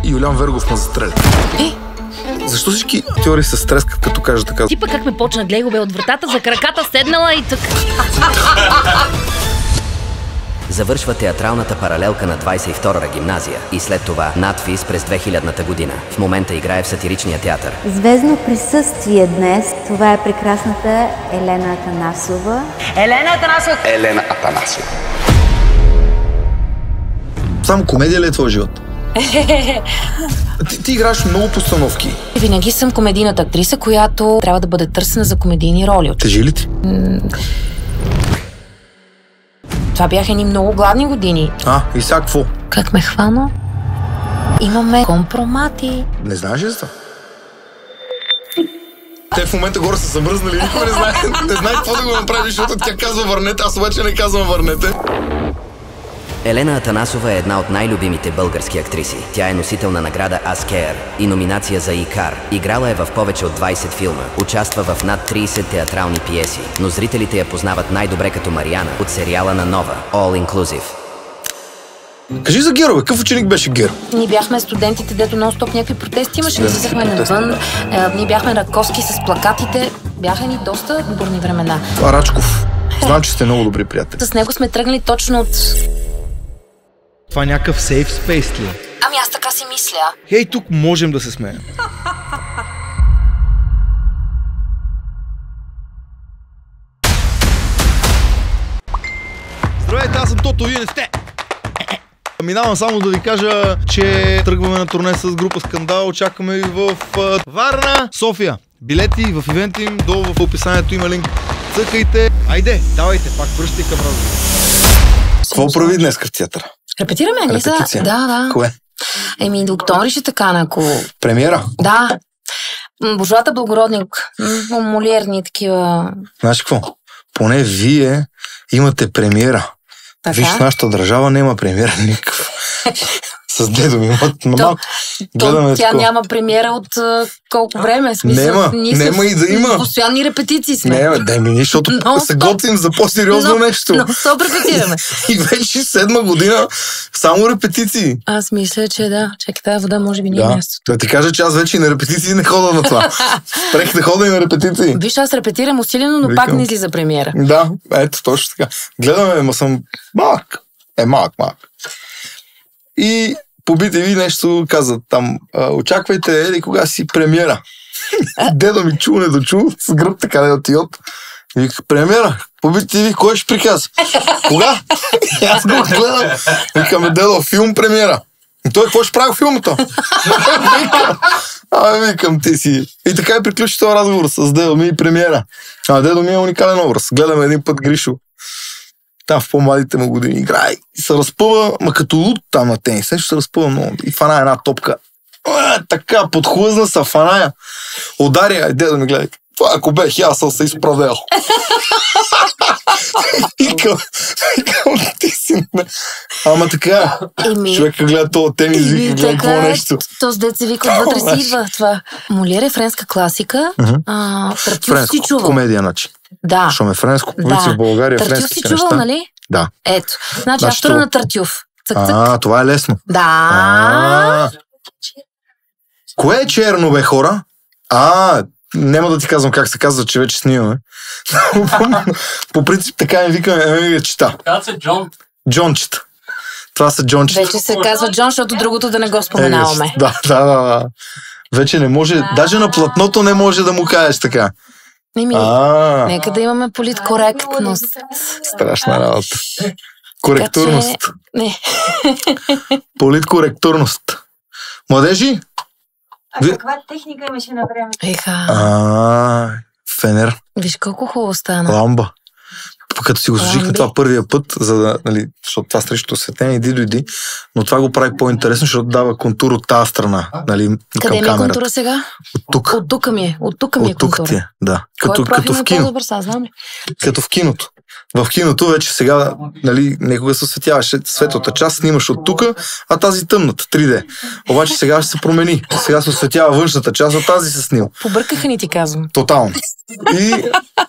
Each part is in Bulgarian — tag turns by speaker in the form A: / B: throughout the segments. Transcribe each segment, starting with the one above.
A: и Юлиан Вергов ме застреля. Защо всички актьори се стрескат, като кажат така?
B: Ти пък как ме почна, гледай го бе от вратата, за краката седнала и така.
C: Завършва театралната паралелка на 22-ра гимназия и след това надфис през 2000-та година. В момента играе в сатиричния театър.
D: Звездно присъствие днес. Това е прекрасната Елена Атанасова.
E: Елена Атанасова.
A: Само комедия ли е твой живот? Ти играеш много постановки.
B: Винаги съм комедийната актриса, която трябва да бъде търсена за комедийни роли.
A: Тежи ли ти?
B: Това бяха едни много гладни години.
A: И сега какво?
B: Как ме хвана? Имаме компромати.
A: Не знаеш ли за това? Те в момента горе са замръзнали, никой не знае какво да го направи, защото тя казва върнете, аз обаче не казвам върнете.
C: Елена Атанасова е една от най-любимите български актриси. Тя е носител на награда Аскер и номинация за Икар. Играла е в повече от 20 филма. Участва в над 30 театрални пиеси. Но зрителите я познават най-добре като Мариана от сериала на Нова All Inclusive.
A: Кажи за Геро, бе. Какъв ученик беше Геро?
B: Ние бяхме студентите, дето нон-стоп някакви протести имаше. Излизахме навън. Ние бяхме Раковски с плакатите. Бяха ни доста бурни времена.
A: Рачков. Знам, че сте много добри приятели.
B: С него сме тръгнали точно от...
F: Това някакъв сейф спейс ли е?
B: Ами аз така си мисля.
F: Хей, тук можем да се смеем. Здравейте, аз съм Тото, вие не сте! Минавам само да ви кажа, че тръгваме на турне с група Скандал. Очакваме ви в Варна, София. Билети в Ивентим, долу в описанието има линк. Цъкайте. Айде, давайте, пак връщай към разговор.
A: Какво прави днес в театъра?
B: Репетираме, ние са...
A: Репетиция?
B: Да.
A: Кое?
B: До октомври ще така, ако...
A: Премиера?
B: Да. Божата Благородник. Молиерни такива...
A: Знаеш какво? Поне вие имате премиера.
B: Така?
A: Виж, в нашата държава няма премиера никакъв. С дедо ми.
B: Тя няма премиера от колко време?
A: Нема и да има.
B: Постоянни репетиции сме.
A: Не, дай ми, защото се готвим за по-сериозно нещо.
B: Но стоп репетираме.
A: И вече 7 година само репетиции.
B: Аз мисля, че да. Чакай, тази вода може би не е място.
A: Да ти кажа, че аз вече и на репетиции не хода на това. Спрех да хода и на репетиции.
B: Виж, аз репетирам усилено, но пак не излиза премиера.
A: Да, ето точно така. Гледаме, ма съм малък. Малък. И по BTV нещо казват там, очаквайте, кога си премиера. Дедо ми чу, не дочу, с гръб така не отиот. И вика, премиера, по BTV, кой ще приказва? Кога? И аз го гледам. Викаме, дедо, филм премиера. И той какво ще прави в филмата? Викам, ти си. И така и приключи този разговор с дедо ми и премиера. Дедо ми е уникален образ. Гледаме един път Гришо. Там в по-младите му години играе и се разпъва, като луд там на тенис. Нещо се разпъва много. И фана една топка. Така, подхлъзна са фаная. Ударя, дедо ми гледай. Това ако бех, аз съм се изправил. Викам, ти си... Ама така, човека гледа това тенис, вика, гледа какво нещо.
B: То с деца вика, отвътре си идва това. Молиер е френска класика. Тартюф си чувал.
A: Комедия, значи.
B: Да.
A: Защото е френско, повици в България, френските неща.
B: Тартюф си чувал, нали?
A: Да.
B: Ето. Значи автора на Тартюф.
A: Това е лесно.
B: Да.
A: Кое е черно, бе, хора? Няма да ти казвам как се казва, че вече снимаме. По принцип така ми викаме, чета.
G: Това са Джон.
A: Джончета. Това са Джончета.
B: Вече се казва Джон, защото другото да не го споменаваме.
A: Да. Вече не може, даже на платното не може да му кажеш така.
B: Нека да имаме политкоректност.
A: Страшна работа. Коректурност.
B: Не.
A: Политкоректурност. Младежи?
D: Каква техника имаше на време?
A: Фенер.
B: Виж колко хубаво стана.
A: Ламба. Като си го служихме това първия път, за да, защото това срещу осветление дойди, но това го прави по-интересно, защото дава контур от тази страна,
B: Къде ми е контура сега?
A: От тук.
B: От тук ми е контура.
A: От тук ти е, да. Като в кино. Като в киното. В киното вече сега, некога се осветяваше светлата част, снимаш от тук, а тази тъмната, 3D. Обаче сега ще се промени. Сега се осветява външната част, а тази се снима.
B: Побъркаха ни, ти казвам.
A: Тотално.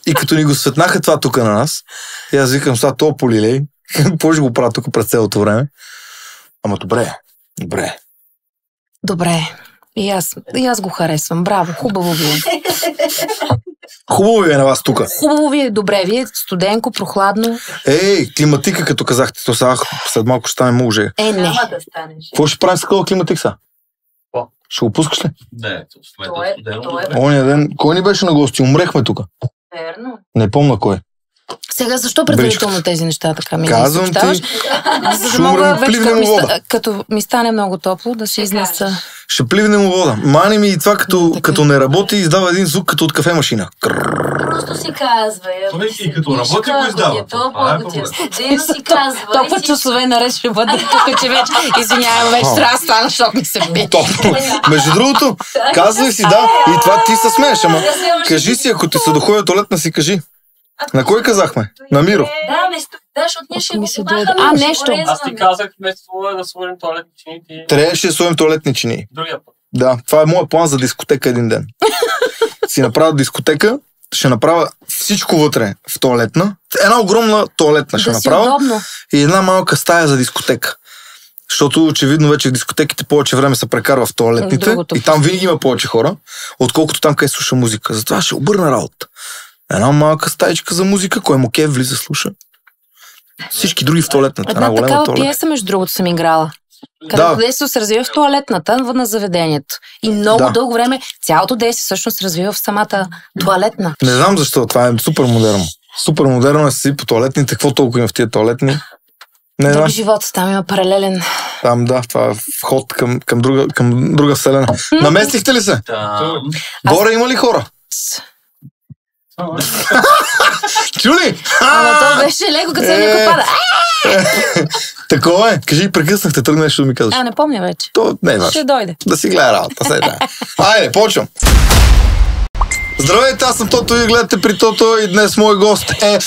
A: И като ни го светнаха това тук на нас, и аз викам, това това полилей, какво ще го правя тук през цялото време? Ама добре.
B: Добре. И аз го харесвам. Браво, хубаво ви е.
A: Хубаво ви е на вас тук.
B: Хубаво ви е, добре ви е, студенко, прохладно.
A: Климатика, като казахте, то сега след малко ще стане много же.
B: Не.
G: Няма да станеш.
A: Какво ще правим с такова климатик сега? Ще го пускаш ли?
G: Не, то е.
A: Ония ден, кой ни беше на гости? Умрехме тук.
G: Верно.
A: Не помня кой.
B: Сега защо предварително тези неща така ми
A: Казвам ти,
B: за да мога вече, като ми стане много топло, да се изнеса.
A: Ще пливне му вода. Мани ми и това, като не работи, издава един звук като от кафе машина.
G: Просто си казва.
H: И като работи го издава.
G: Студен си казва.
B: Толкова часове наред ще бъде тук, че вече, извинявам, вече трябва да стана, защото ми се бие.
A: Между другото, казвай си, да, и това ти се смееш, ама кажи си, ако ти се доходи туалетна си, кажи. На кой казахме? На Миро.
G: Да, защото ние ще
B: ми се
G: го
B: дойде.
G: нещо.
H: Аз ти казах вместо да сложим туалетни чинии.
A: Трябваше да сложим туалетни чинии.
H: Другия път.
A: Да, това е моят план за дискотека един ден. Си направя дискотека, ще направя всичко вътре в туалетна. Една огромна туалетна ще направя. И една малка стая за дискотека. Защото очевидно вече в дискотеките повече време се прекарва в туалетните и там винаги има повече хора, отколкото там, къде слуша музика. Затова ще обърна работа. Една малка стаечка за музика, кой му кеф влиза, слуша. Всички други в туалетната.
B: Една такава пиеса, между другото, съм играла. Където действието се развива в туалетната, на заведението. И много дълго време цялото действие всъщност се развива в самата туалетна.
A: Не знам защо, това е супер модерно. Супер модерно е си по туалетните. Какво толкова има в тия туалетни?
B: Друг живот, там има паралелен.
A: Там, да, това е вход към друга вселена. Наместихте ли се?
H: Да.
A: Горе има ли хора? Чули?
B: Ама то беше леко, като се леко пада.
A: Такова е. Кажи, прекъснахте, тръгна нещо да ми казваш.
B: Не помня вече.
A: То не е важно.
B: Ще дойде.
A: Да си гледа работа. Айде, почвам. Здравейте, аз съм Тото и гледате при Тото и днес мой гост е Елена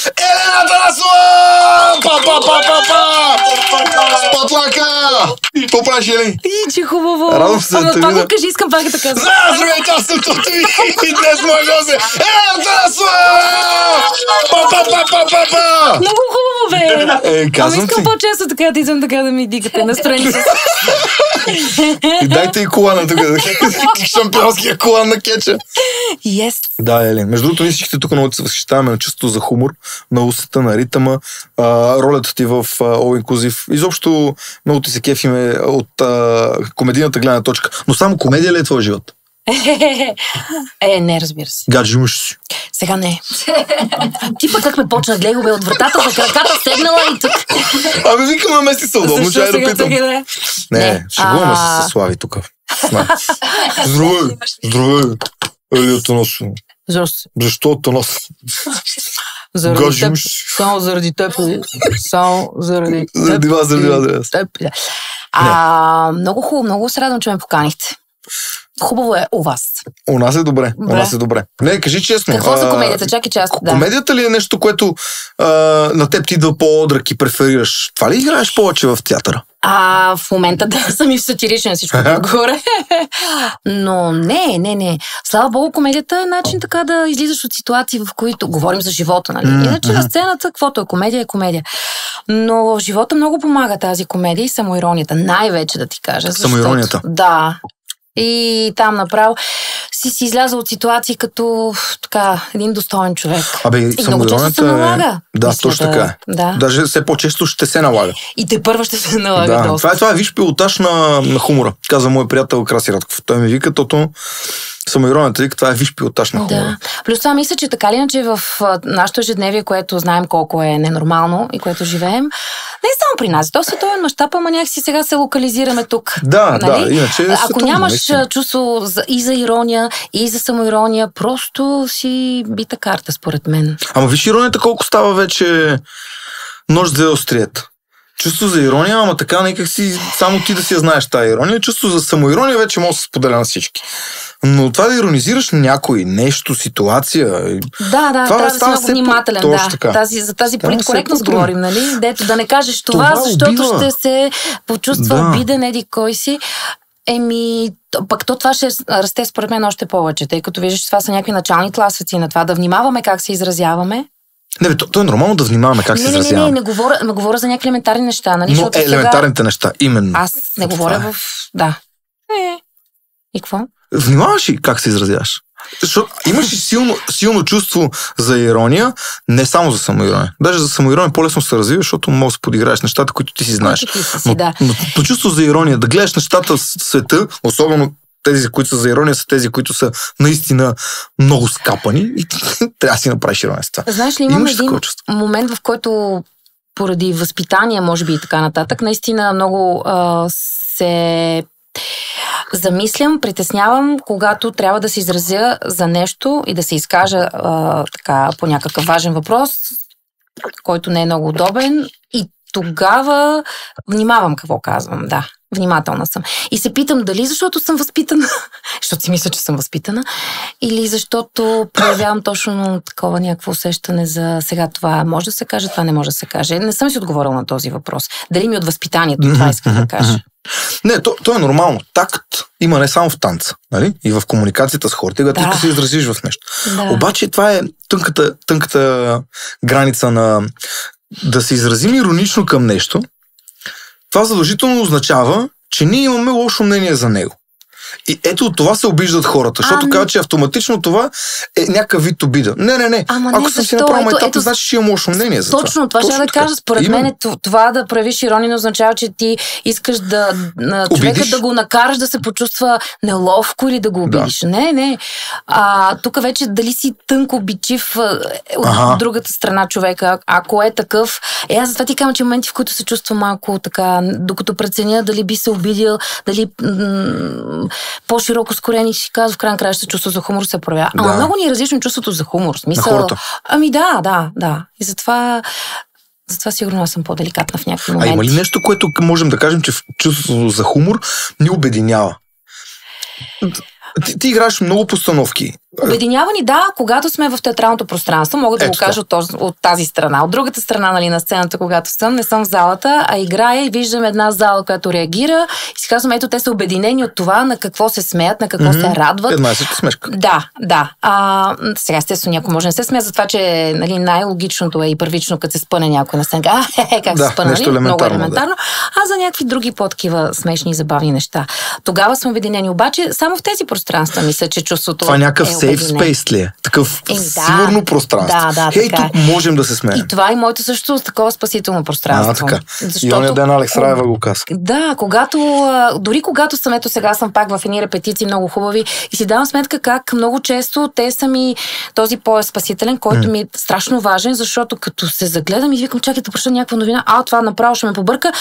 A: Атанасова! Спатлака! Какво правиш, Елен?
B: Че хубаво.
A: Радвам се да те видя.
B: Кажи, искам пак да кажа.
A: Здравейте, аз съм Тото и днес мой гост е Елена Атанасова!
B: Много хубаво, бе.
A: Казвам
B: искам по-често така да идвам така да ми дигате настроението.
A: И дайте и колана тук. Шампионския колан на кетча.
B: Yes.
A: Да, Елен. Между другото, ние всичките тук много се възхищаваме на чувството за хумор, на усета, на ритъма, ролята ти в All Inclusive. Изобщо много ти се кефиме от комедийната гледна точка. Но само комедия ли е твой живот?
B: Не, разбира се.
A: Гадже имаш си.
B: Сега не. Ти пък как ме почна глегове от вратата за краката, стегнала и тук.
A: Ами викам на мести са удобно, че да питам. Не, шегуваме се с Слави тук. Здравей. Ели Атанасова. Защо Атанасова?
B: Заради теб. Само заради теб. Само заради теб.
A: Заради вас.
B: Много хубаво, много се радвам, че ме поканихте. Хубаво е у вас.
A: У нас е добре. Не, кажи честно.
B: Какво за комедията? Чакай част.
A: Комедията ли е нещо, което на теб ти идва по-одрък и преферираш? Това ли играеш повече в театъра?
B: В момента да съм и в сатиричен всичко отгоре. Но не. Слава Богу, комедията е начин така да излизаш от ситуации, в които говорим за живота, нали? Иначе на сцената, каквото е комедия. Но в живота много помага тази комедия и самоиронията. Най-вече да ти кажа.
A: Самоиронията?
B: Да. И там направо си изляза от ситуации като така един достоен човек. И много често се налага.
A: Да, точно така е.
B: Да.
A: Даже все по-често ще се налага.
B: И те първа ще се налага доста.
A: Това е виж пилотаж на хумора, каза мой приятел Краси Радков. Той ми вика, Тото, самоиронията вика, това е виж пилотаж на хумора.
B: Да. Плюс това мисля, че така ли иначе в нашето ежедневие, което знаем колко е ненормално и което живеем, не е само при нас. То в световен мащаб, ама някакси сега се локализираме тук.
A: Да, иначе
B: ако нямаш чувство и за ирония, и за самоирония, просто си бита карта, според мен.
A: Ама виж иронията колко става вече нож за остриета. Чувство за ирония, ама така някак си, само ти да си я знаеш тази ирония. Чувство за самоирония вече може да се споделя на всички. Но това да иронизираш някой, нещо, ситуация...
B: Да, трябва да си много внимателен. За тази политкоректност говорим, нали? Дето да не кажеш това защото ще се почувства обиден еди кой си. Пък това ще расте според мен още повече, тъй като виждаш, това са някакви начални тласъци на това да внимаваме как се изразяваме.
A: Не, то е нормално да внимаваме как се изразяваме.
B: Не говоря за някакви елементарни неща, нали?
A: Но елементарните неща, именно.
B: Аз не говоря в... Да. И какво?
A: Внимаваш ли как се изразяваш? Защото имаш ли силно чувство за ирония, не само за самоирония. Даже за самоирония по-лесно се развива, защото можеш да се подиграеш нещата, които ти си знаеш. Но чувство за ирония, да гледаш нещата в света, особено тези, които са за ирония, са тези, които са наистина много скапани и трябва да си направиш ирония с това.
B: Знаеш ли, имам един момент, в който поради възпитание, може би и така нататък, наистина много се замислям, притеснявам, когато трябва да се изразя за нещо и да се изкажа така по някакъв важен въпрос, който не е много удобен, и тогава внимавам какво казвам, да. Внимателна съм. И се питам дали защото съм възпитана, защото си мисля, че съм възпитана, или защото проявявам точно такова някакво усещане за сега това може да се каже, това не може да се каже. Не съм си отговорила на този въпрос. Дали ми от възпитанието това искам да кажа?
A: Не, то е нормално. Такт има не само в танца, нали? И в комуникацията с хората, когато ти се изразиш в нещо. Да. Обаче това е тънката граница на да се изразим иронично към нещо. Това задължително означава, че ние имаме лошо мнение за него. И ето от това се обиждат хората, защото казват, че автоматично това е някакъв вид обида. Не. Ако съм си направил майтапа, значи, че имам лошо мнение за това.
B: Точно това ще да кажа. Според мен това да правиш ирония означава, че ти искаш човека да го накараш да се почувства неловко или да го обидиш. Да. Не. Тук вече дали си тънко бичив от другата страна човека, ако е такъв. Аз затова ти казвам, че моменти, в които се чувства малко така, докато преценя дали би се обидил, дали по-широко скорени, си казва, в крайна краща чувство за хумор се проявява. Ама много ни е различно чувството за хумор. Смисъл, да. И затова сигурно съм по-деликатна в някакви моменти.
A: Има ли нещо, което можем да кажем, че в чувството за хумор ни обединява? Ти играеш много постановки.
B: Обединява ни, да, когато сме в театралното пространство, мога да го кажа от тази страна. От другата страна, нали, на сцената, когато не съм в залата, а играя и виждам една зала, която реагира и си казвам, ето те са обединени от това, на какво се смеят, на какво се радват.
A: Една и съща смешка.
B: Да. Сега естествено някой може да не се смея за това, че нали, най-логичното е и първично, като се спъне някой на сцена. Как се спъне, нали? Много елементарно. А за някакви други по-такива смешни и забавни неща. Тогава сме обединени. Обаче само в тези пространства мисля, че чувството
A: това някакъв safe space ли е? Такъв сигурно пространство. Тук можем да се смеем.
B: И това е моето също такова спасително пространство.
A: Така. И оня ден Алекс Раева го каза.
B: Да, дори когато съм, ето сега съм пак в едни репетиции много хубави и си давам сметка как много често те са ми този пояс спасителен, който ми е страшно важен, защото като се загледам и викам, чакай да прочета някаква новина, това направо ще ме побърка,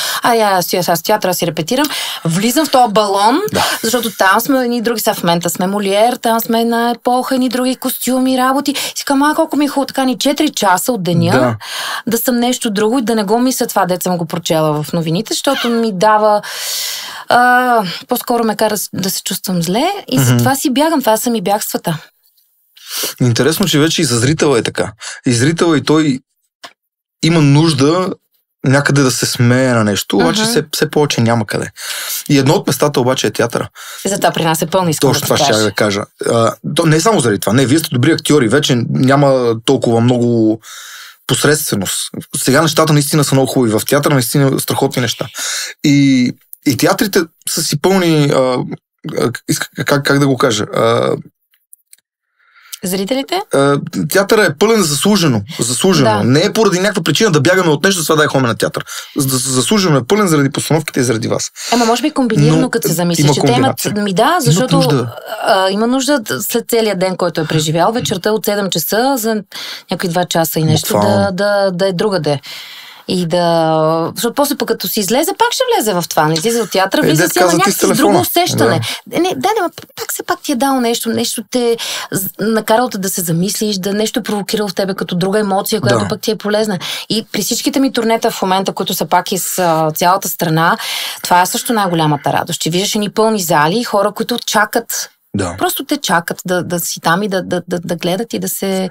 B: сега с театъра си репетирам, влизам в този балон, защото там сме едни други, в момента сме Молиер, там сме на епоха, ни други костюми, работи. Си казвам, колко ми е хубаво така ни 4 часа от деня да съм нещо друго и да не го мисля това, дето съм го прочела в новините, защото ми дава по-скоро ме кара да се чувствам зле и затова си бягам, това са ми бягствата.
A: Интересно, че вече и за зрителя е така. И зрителя и той има нужда някъде да се смее на нещо, обаче все повече няма къде. И едно от местата обаче е театъра.
B: Затова при нас е пълно, искам
A: точно това ще да кажа. Не е само заради това. Не, вие сте добри актьори, вече няма толкова много посредственост. Сега нещата наистина са много хубави. В театъра наистина страхотни неща. И театрите са си пълни как да го кажа?
B: Зрителите?
A: Театъра е пълен заслужено. Да. Не е поради някаква причина да бягаме от нещо, това да ходим на театър. Заслужено е пълен заради постановките и заради вас.
B: Може би комбинирано, като се замислиш, че те имат... защото има нужда след целия ден, който е преживял, вечерта от 7 часа за някакви 2 часа и нещо да е другаде. И защото после пък като си излезе, пак ще влезе в това. Не излезе от театъра, влиза си на някакво друго усещане. Пак ти е дал нещо те накарало да се замислиш, да нещо провокирало в тебе като друга емоция, която пък ти е полезна. И при всичките ми турнета в момента, които са пак из цялата страна, това е също най-голямата радост. Че виждаш ни пълни зали, хора, които чакат. Просто те чакат да си там и да гледат и да се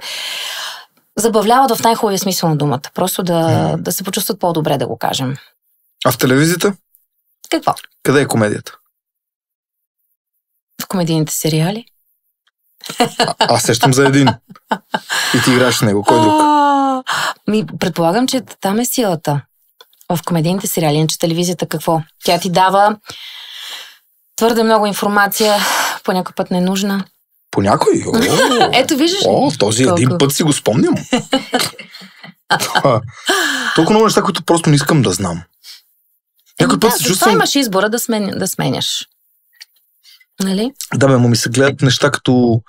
B: забавляват в най-хубавия смисъл на думата. Просто да се почувстват по-добре, да го кажем.
A: А в телевизията?
B: Какво?
A: Къде е комедията?
B: В комедийните сериали.
A: Аз сещам за един. И ти играеш с него. Кой друг?
B: Предполагам, че там е силата. В комедийните сериали, иначе телевизията какво? Тя ти дава твърде много информация по някой път не е нужна.
A: По някой?
B: Ето, виждаш ли?
A: В този един път си го спомням. Толкова много неща, които просто не искам да знам. Някой път се чувствам...
B: Това имаш избора да сменяш. Нали?
A: Да, бе, ми се гледат неща като...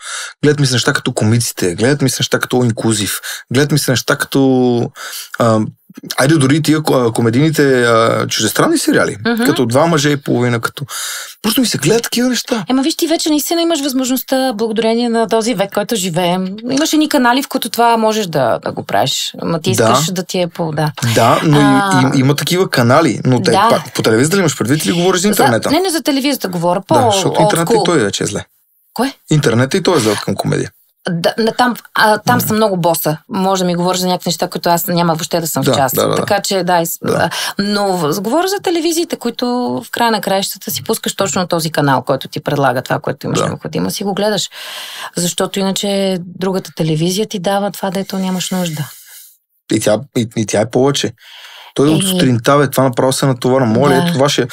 A: Гледат ми се неща като комиците, гледат ми се неща като инклюзив, гледат ми се неща като... Айде дори тия комедийните чуждестранни сериали, като Два мъже и половина, като... Просто ми се гледат такива неща.
B: Виж, ти вече наистина имаш възможността, благодарение на този век, който живеем. Имаш едни канали, в които това можеш да го правиш. Ма ти искаш да ти е по...
A: Да, но има такива канали. Но по телевизията ли имаш предвид или говориш за интернета?
B: Не за телевизията говоря.
A: Защото интернета и той вече е зле.
B: Кое?
A: Интернета и той е зле към комедия.
B: Там съм много боса. Може да ми говориш за някакви неща, които аз няма въобще да съм в част. Така че, но говоря за телевизиите, които в края на краищата си пускаш точно този канал, който ти предлага това, което имаш необходимо, си го гледаш. Защото иначе другата телевизия ти дава това, дето нямаш нужда.
A: И тя е повече. Той от сутринта, това направо се натоварва. Моля, ето вашия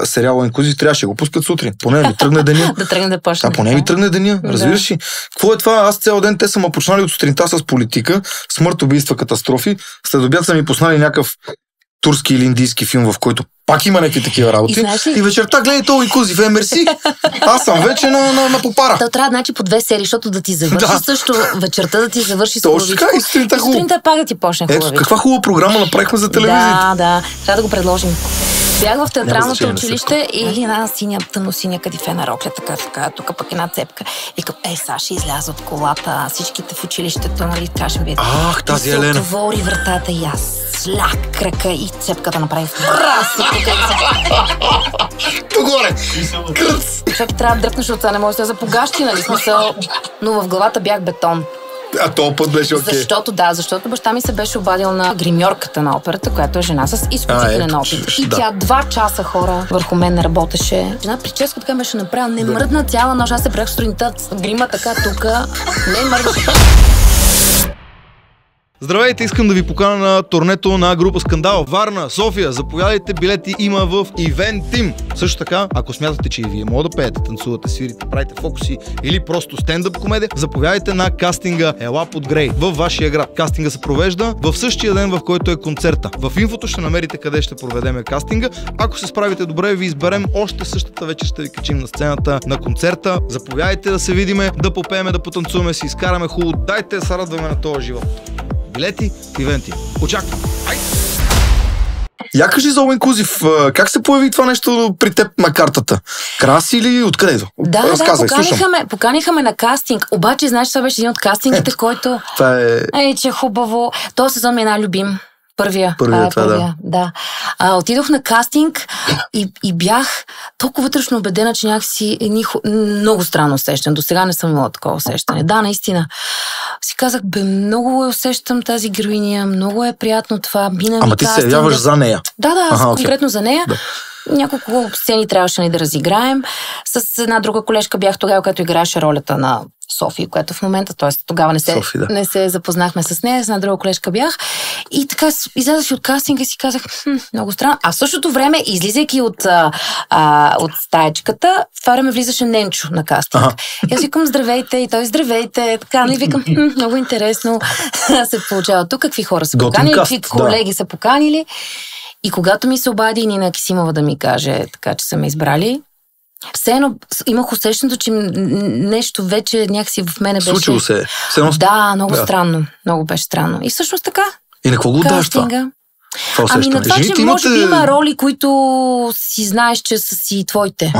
A: сериал инклюзив трябваше да го пускат сутрин. Поне ми тръгне деня.
B: Да тръгне да почне.
A: Поне ми тръгне деня. Разбираш ли? Какво е това? Аз цял ден те са ме почнали от сутринта с политика, смърт, убийства, катастрофи. След обяд са ми пуснали някакъв турски или индийски филм, в който пак има някакви такива работи. И вечерта гледай този инклюзив, мерси. Аз съм вече на попара.
B: То трябва по 2 серии, защото да ти завърши също вечерта, да ти завърши
A: точно така, и
B: сутринта пак да ти почне хубаво.
A: Ето, каква хубава програма направихме за телевизията.
B: Да, трябва да го предложим. Бях в театралното училище и една тъмно-синя кадифена рокля, така, тук пък една цепка. И към, Саши изляза от колата, всичките в училището, нали, трябваше би.
A: Тази
B: Елена.
A: И
B: се отвори вратата и аз сляк крака и цепката направи в
A: Догоре!
B: Човек трябва да дръпнеш от това, не може да се запогащи, нали, смисъл. Но в главата бях бетон.
A: този път беше окей.
B: Защото баща ми се беше обадил на гримьорката на операта, която е жена с изключителен опит. И тя 2 часа хора върху мен не работеше. Една прическа така беше направила, не мръдна цяла нощ. Аз се прях сутринта, грима така тук, не мръдна.
F: Здравейте, искам да ви поканя на турнето на група Скандал. Варна, София, заповядайте, билети има в Event Team. Също така, ако смятате, че и вие може да пеете, танцувате, свирите, правите фокуси или просто стендъп комедия, заповядайте на кастинга Ела под Грей във вашия град. Кастинга се провежда в същия ден, в който е концерта. В инфото ще намерите къде ще проведем кастинга. Ако се справите добре, ви изберем още същата вечер, ще ви качим на сцената на концерта. Заповядайте да се видиме, да попееме, да потанцуваме, си изкараме хубаво. Дайте да се радваме на този живот. Билети в ивенти. Очаквам.
A: Я кажи за All Inclusive, как се появи това нещо при теб на картата? Краси или откъдето?
B: Поканиха ме на кастинг. Обаче, знаеш, това беше един от кастингите, който... че хубаво. Този сезон ми е най-любим. Първия. Да. Отидох на кастинг и бях толкова вътрешно убедена, че някакси много странно усещане. До сега не съм имала такова усещане. Да, наистина. Си казах, много усещам тази героиня, много е приятно това.
A: Ама ти се явяваш за нея?
B: Да, конкретно за нея. Да. Няколко сцени трябваше да разиграем. С една друга колежка бях тогава, която играеше ролята на София, която в момента, т.е. тогава не се запознахме с нея, с една друга колежка бях. И така излязах си от кастинга и си казах, много странно. А в същото време, излизайки от стаечката, в това време влизаше Ненчо на кастинг. И аз викам, здравейте, и той здравейте, така, и викам, много интересно се получава тук, какви хора са поканили, какви колеги са поканили. И когато ми се обади Нина Кисимова да ми каже така, че са ме избрали, все едно имах усещането, че нещо вече някакси в мене беше...
A: Случило се.
B: Да, много странно. Много беше странно. И всъщност така.
A: И на какво го даш това?
B: На това, че може би има роли, които си знаеш, че са си твоите.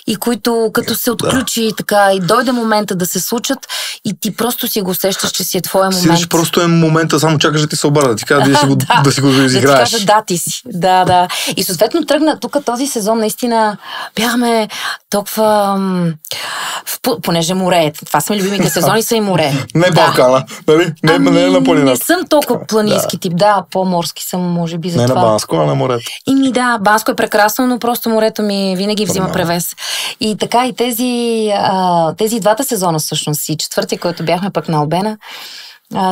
B: И които като се отключи така и дойде момента да се случат и ти просто си го усещаш, че си е твоя момент.
A: Си просто е момента, само чакаш да ти се обада, да ти кажа да си го изиграеш.
B: Да ти кажа ти си. Да. И съответно тръгна тук този сезон, наистина бяхме толкова... понеже море, това са ми любимите сезони, са и море.
A: Не Балкана, нали? Не е на планина.
B: Не съм толкова планински тип, по-морски съм, може би за това.
A: Не на Банско, а на морето.
B: Банско е прекрасно, но просто морето ми винаги взима превес. И така и тези 2 сезона всъщност и 4-ти, който бяхме пък на Албена,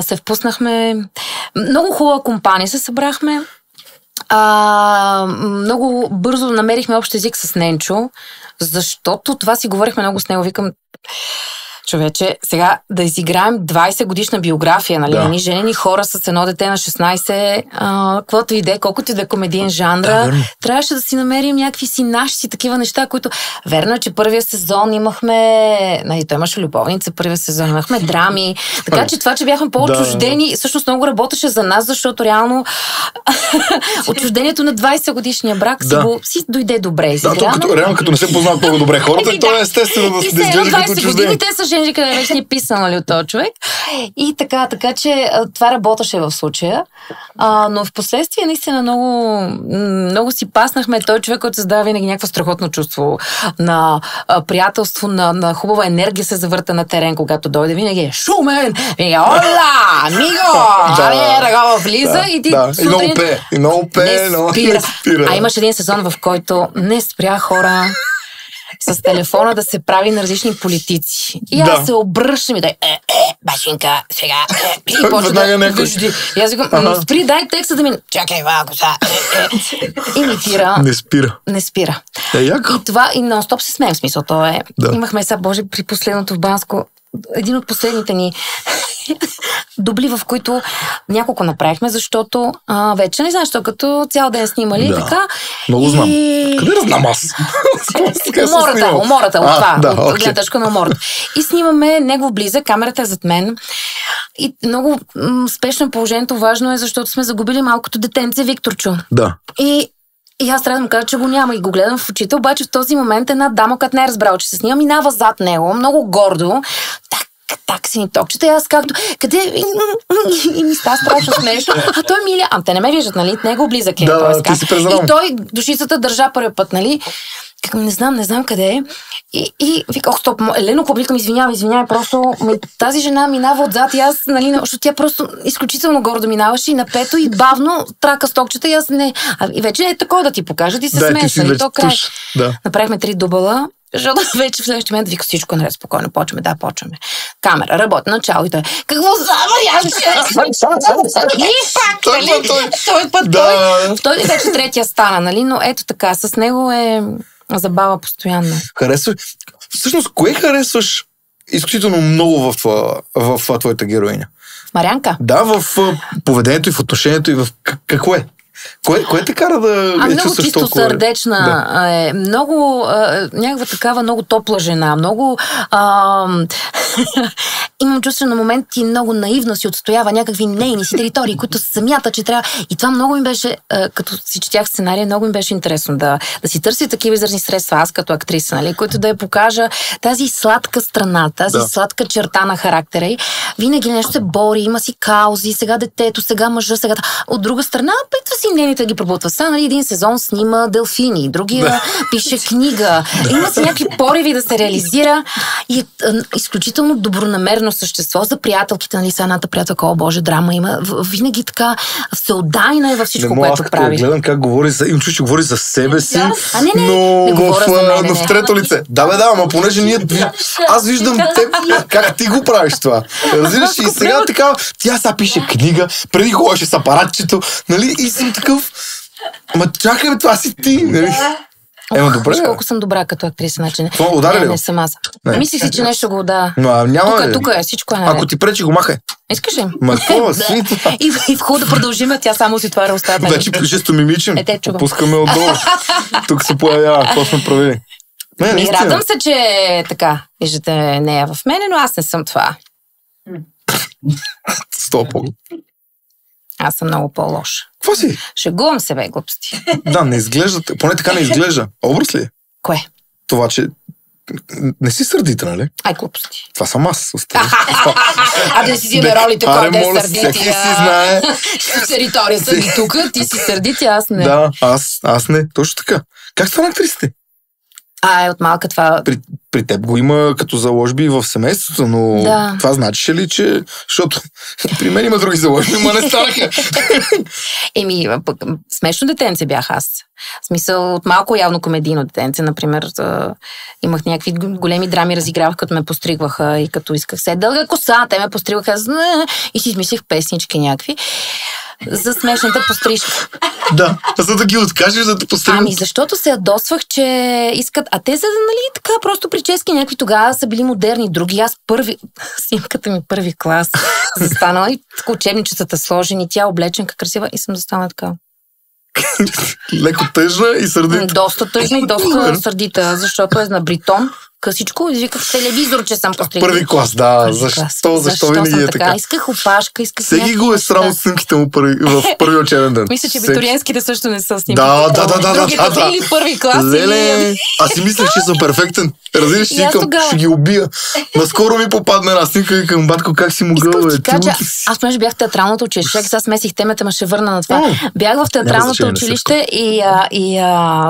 B: се впуснахме. Много хубава компания се събрахме. Много бързо намерихме общ език с Ненчо. Защото това си говорихме много с него, викам, човече, сега да изиграем 20 годишна биография, нали? Ни женени хора с едно дете на 16, каквото и де, колкото и да е комедиен жанра, трябваше да си намерим някакви си наши такива неща, които... Верно е, че първия сезон имахме... той имаше любовница, първия сезон имахме драми, така че това, че бяхме по-отчуждени, всъщност много работеше за нас, защото реално отчуждението на 20 годишния брак си дойде добре изиграно.
A: Реално като не се познават много добре хората, то е естествено да изглежда като отчуждение.
B: Къде вече ни е писано от този човек. И така че това работеше в случая. Но в последствие наистина много си паснахме. Той човек, който създава винаги някакво страхотно чувство на приятелство, на хубава енергия се завърта на терен, когато дойде. Винаги е шумен! Ола! Миго! Такова влиза и ти сутрин...
A: И много пее, не спира.
B: Имаш един сезон, в който не спря хора с телефона да се прави на различни политици. И аз се обръщам и башинка, сега. И почва да вижди. И аз викам, спри, дай текста да ми... Чакай малко сега. Имитира. Не спира. И това, и нон-стоп се смеем, в смисъл. То е... Имахме сега, Боже, при последното в Банско, един от последните ни дубли, в които няколко направихме, защото вече не знаеш, като цял ден снимали така.
A: Много знам. Къде знам аз?
B: Умората, от това. От гледна точка на умората. И снимаме него близък, камерата е зад мен. И много спешно положението, важно е, защото сме загубили малкото детенце Викторчо. И аз трябва да му кажа, че го няма и го гледам в очите, обаче в този момент една дама, като не е разбрала, че се снима, минава зад него, много гордо, так си ни токчета, и аз както, къде, и ми става страшно смешно, а той Миля, те не ме виждат, нали, него близък е, и той душицата държа първи път, нали, не знам къде е. И вика, стоп, Елено, публикам, извинявай, просто тази жена минава отзад и аз, нали, защото тя просто изключително гордо минаваше и на пето и бавно трака стокчета и аз не... И вече е такова да ти покажат и се смееш, нали, то край. Направихме 3 дубъла, защото вече в следващия момент вика, всичко наред, спокойно, почваме. Камера, работи, начало и той. Какво той вече третия стана, нали, но ето така, с него е забава постоянно.
A: Всъщност, кое харесваш изключително много в твоята героиня?
B: Марянка?
A: Да, в поведението и в отношението и в какво е? Кое те кара да
B: много чувстваш чисто толкова? Сърдечна, е много някаква такава много топла жена, много имам чувство на моменти много наивно си отстоява някакви нейни си територии, които самята, че трябва. И това много ми беше, като си четях сценария, много ми беше интересно да си търся такива изразни средства, аз като актриса, нали, които да я покажа тази сладка страна, тази сладка черта на характера и винаги нещо се бори, има си каузи, сега детето, сега мъжа, сега... От друга страна, питва си нейните да ги пробутва. Са, нали, един сезон снима делфини, другия пише книга, има си някакви пориви да се реализира и е изключително добронамерено същество за приятелките, нали, са едната приятелка, о боже, драма има, винаги така всеотдайна е във всичко, което прави.
A: Гледам как говори че говори за себе си,
B: не
A: но в трето лице. Да, ама понеже аз виждам теб, как ти го правиш това. Разбираш, и сега така, тя са пише книга, преди ходеше с апаратчето, нали, и съм такъв, ама чакай, това си ти, нали. Добре.
B: Колко съм добра като актриса, начин.
A: Това удари ли?
B: Не съм аз. Мислих си, че нещо го да. Тук е, всичко е наред.
A: Ако ти пречи, го махай.
B: Искаш ли?
A: И
B: в хубаво да продължиме, тя само си отваря устата.
A: Вече жестомимичен. Пускаме отдолу. Тук се появява, какво сме правили.
B: Радвам се, че така, виждате нея в мене, но аз не съм това.
A: 100%.
B: Аз съм много по-лоша.
A: Какво си?
B: Шегувам се, бе, глупости.
A: Да, не изглежда, поне така не изглежда. Образ ли?
B: Кое?
A: Това, че не си сърдита, нали?
B: Глупости.
A: Това съм аз.
B: Да си вземе ролите, който е сърдити.
A: Всеки си знае.
B: Територията ми тук, ти си сърдити, аз не.
A: Да, аз не. Точно така. Как стана актрисите?
B: От малка това...
A: При теб го има като заложби в семейството, но това значи ли, че... Защото при мен има други заложби, но не станаха.
B: Смешно детенце бях аз. В смисъл, от малко явно комедийно детенце, например, имах някакви големи драми, разигравах, като ме постригваха и като исках се дълга коса, те ме постригваха и си измислих песнички някакви. за смешната пострижка.
A: Да, за да ги откажеш да те постригнат.
B: Ами, защото се ядосвах, че искат... А те са, нали, така, просто прически. Някакви тогава са били модерни, други. Аз снимката ми първи клас, застанала и така учебничетата сложени, тя облеченка, красива и съм застанала така.
A: Леко тъжна и сърдита.
B: Доста тъжна и доста сърдита, защото е на бритон. Късичко, извиках в телевизор, че съм постригнала.
A: Първи клас, да. Защо винаги е така?
B: Исках опашка, исках...
A: Всеки го е срам от снимките му в първи учебен ден.
B: Мисля, че абитуриентските също не са снимки.
A: Да.
B: Другите са или първи клас,
A: Леле, аз си мислех, че съм перфектен. Разбираш, си викам, ще ги убия. Наскоро ми попадна една снимка и към батко, как си могъл, бе?
B: Аз понеже бях в театралното училище, сега смесих темата, ма ще върна на това. Бях в театралното училище и